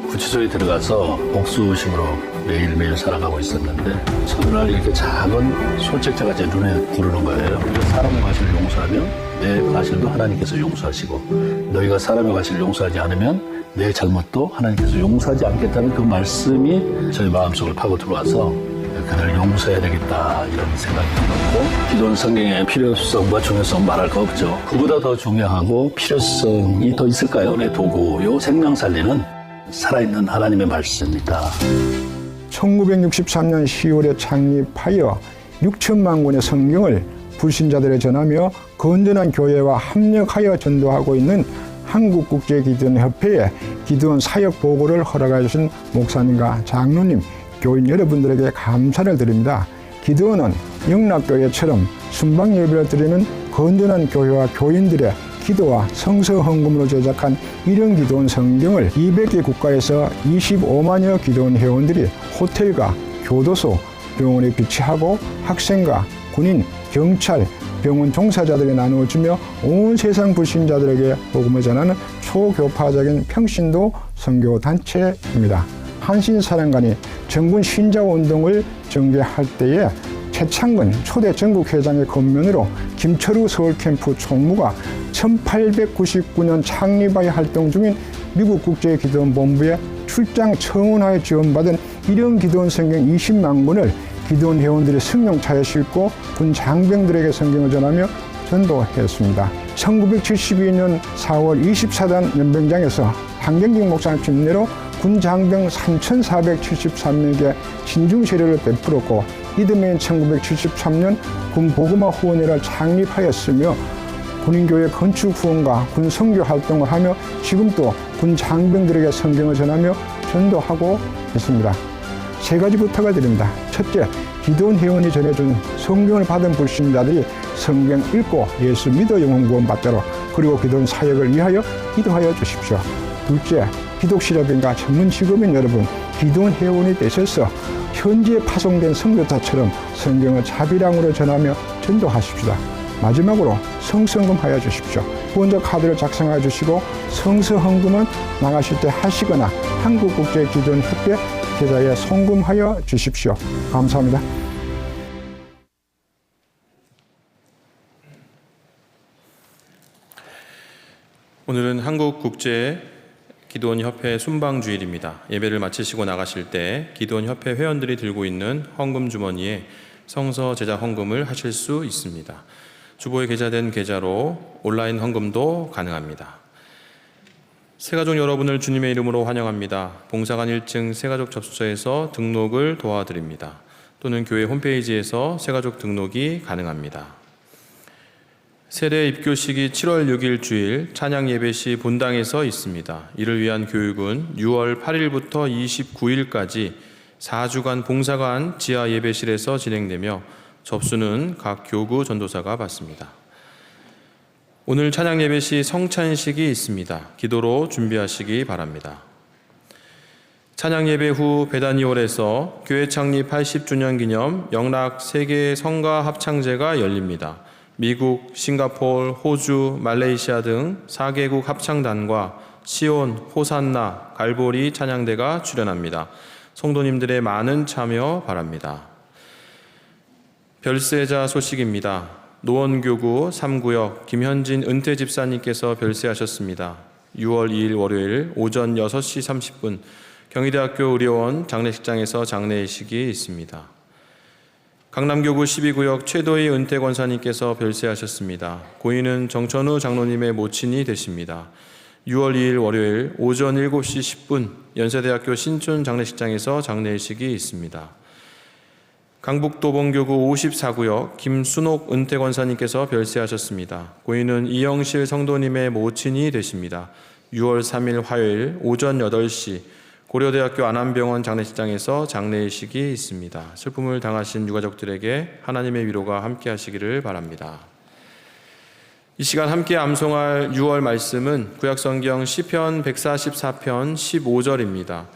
구치소에 들어가서 복수심으로 매일매일 살아가고 있었는데 첫날 이렇게 작은 소책자가 제 눈에 들어오는 거예요. 사람의 과실을 용서하면 내 과실도 하나님께서 용서하시고 너희가 사람의 과실을 용서하지 않으면 내 잘못도 하나님께서 용서하지 않겠다는 그 말씀이 저희 마음속을 파고 들어와서 그를 용서해야 되겠다 이런 생각이 들었고 기도는 성경의 필요성과 중요성 말할 거 없죠. 그보다 더 중요하고 필요성이 더 있을까요? 내 도구요 생명 살리는 살아있는 하나님의 말씀입니다. 1963년 10월에 창립하여 6천만 권의 성경을 불신자들에 전하며 건전한 교회와 합력하여 전도하고 있는 한국국제기도원협회에 기도원 사역 보고를 허락해 주신 목사님과 장로님, 교인 여러분들에게 감사를 드립니다. 기도원은 영락교회처럼 순방 예배를 드리는 건전한 교회와 교인들의 기도와 성서 헌금으로 제작한 일용 기도원 성경을 200개 국가에서 25만여 기도원 회원들이 호텔과 교도소, 병원에 비치하고 학생과 군인, 경찰, 병원 종사자들이 나누어주며 온 세상 불신자들에게 복음을 전하는 초교파적인 평신도 선교 단체입니다. 한신사령관이 정군 신자운동을 전개할 때에 최창근 초대 전국회장의 건면으로 김철우 서울캠프 총무가 1899년 창립하여 활동 중인 미국 국제기도원 본부에 출장 청원하여 지원받은 일용 기도원 성경 20만 권을 기도원 회원들이 승용차에 싣고 군 장병들에게 성경을 전하며 전도했습니다. 1972년 4월 24단 연병장에서 한경직 목사님 침례로 군 장병 3,473명에게 진중 세례를 베풀었고 이듬해인 1973년 군 복음화 후원회를 창립하였으며 군인교회 건축 후원과 군 선교 활동을 하며 지금도 군 장병들에게 성경을 전하며 전도하고 있습니다. 세 가지 부탁을 드립니다. 첫째, 기도원 회원이 전해준 성경을 받은 불신자들이 성경 읽고 예수 믿어 영혼 구원 받도록 그리고 기도원 사역을 위하여 기도하여 주십시오. 둘째, 기독실업인과 전문 직업인 여러분, 기도원 회원이 되셔서 현지에 파송된 선교사처럼 성경을 자비량으로 전하며 전도하십시다. 마지막으로 성성금하여 주십시오. 후원자 카드를 작성하여 주시고 성서 헌금은 나가실 때 하시거나 한국국제기도원협회 계좌에 송금하여 주십시오. 감사합니다. 오늘은 한국국제기도원협회 순방주일입니다. 예배를 마치시고 나가실 때 기도원협회 회원들이 들고 있는 헌금 주머니에 성서 제작 헌금을 하실 수 있습니다. 주보에 게재된 계좌로 온라인 헌금도 가능합니다. 새가족 여러분을 주님의 이름으로 환영합니다. 봉사관 1층 새가족 접수처에서 등록을 도와드립니다. 또는 교회 홈페이지에서 새가족 등록이 가능합니다. 세례 입교식이 7월 6일 주일 찬양 예배 시 본당에서 있습니다. 이를 위한 교육은 6월 8일부터 29일까지 4주간 봉사관 지하 예배실에서 진행되며 접수는 각 교구 전도사가 받습니다. 오늘 찬양 예배 시 성찬식이 있습니다. 기도로 준비하시기 바랍니다. 찬양 예배 후 베다니홀에서 교회 창립 80주년 기념 영락 세계 성가 합창제가 열립니다. 미국, 싱가포르, 호주, 말레이시아 등 4개국 합창단과 시온, 호산나, 갈보리 찬양대가 출연합니다. 성도님들의 많은 참여 바랍니다. 별세자 소식입니다. 노원교구 3구역 김현진 은퇴 집사님께서 별세하셨습니다. 6월 2일 월요일 오전 6시 30분 경희대학교 의료원 장례식장에서 장례의식이 있습니다. 강남교구 12구역 최도희 은퇴 권사님께서 별세하셨습니다. 고인은 정천우 장로님의 모친이 되십니다. 6월 2일 월요일 오전 7시 10분 연세대학교 신촌 장례식장에서 장례의식이 있습니다. 강북도봉교구 54구역 김순옥 은퇴 권사님께서 별세하셨습니다. 고인은 이영실 성도님의 모친이 되십니다. 6월 3일 화요일 오전 8시 고려대학교 안암병원 장례식장에서 장례의식이 있습니다. 슬픔을 당하신 유가족들에게 하나님의 위로가 함께 하시기를 바랍니다. 이 시간 함께 암송할 6월 말씀은 구약성경 시편 144편 15절입니다.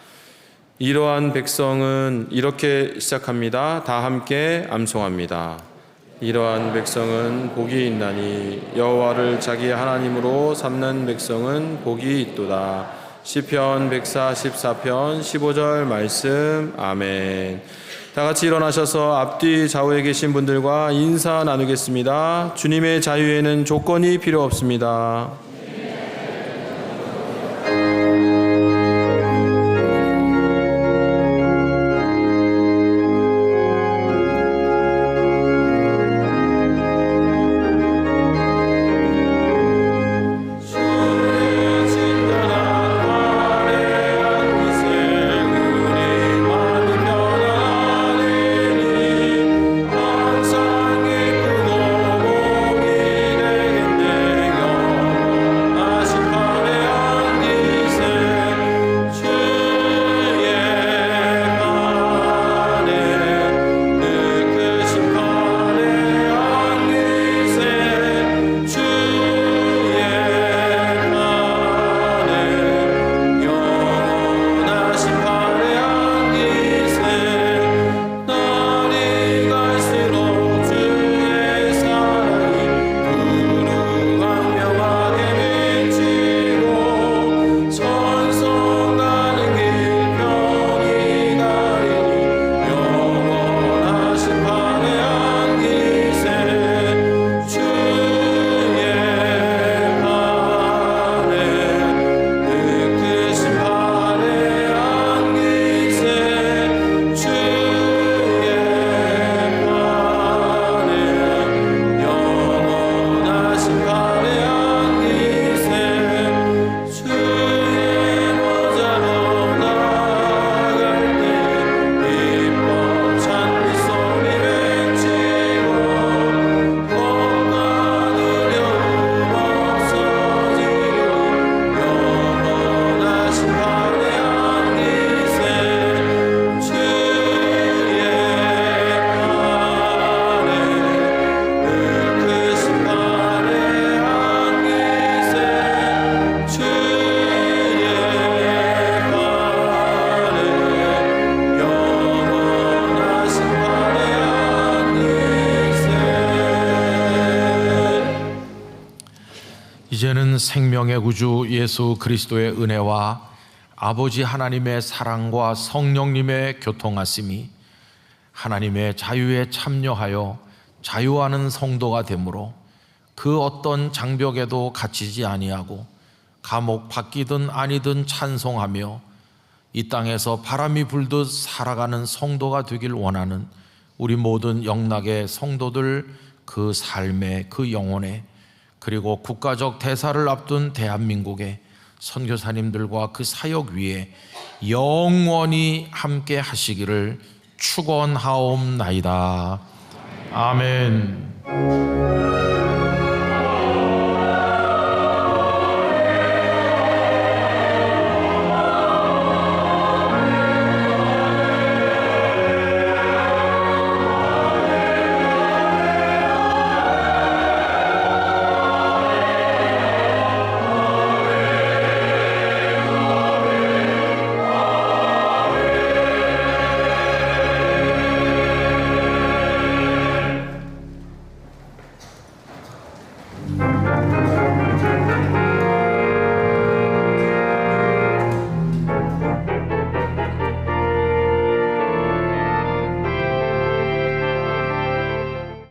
이러한 백성은 이렇게 시작합니다. 다 함께 암송합니다. 이러한 백성은 복이 있나니 여호와를 자기 하나님으로 삼는 백성은 복이 있도다. 시편 144편 15절 말씀. 아멘. 다 같이 일어나셔서 앞뒤 좌우에 계신 분들과 인사 나누겠습니다. 주님의 자유에는 조건이 필요 없습니다. 이제는 생명의 구주 예수 그리스도의 은혜와 아버지 하나님의 사랑과 성령님의 교통하심이 하나님의 자유에 참여하여 자유하는 성도가 되므로 그 어떤 장벽에도 갇히지 아니하고 감옥 밖이든 아니든 찬송하며 이 땅에서 바람이 불듯 살아가는 성도가 되길 원하는 우리 모든 영락의 성도들 그 삶에 그 영혼에 그리고 국가적 대사를 앞둔 대한민국의 선교사님들과 그 사역 위에 영원히 함께 하시기를 축원하옵나이다. 아멘.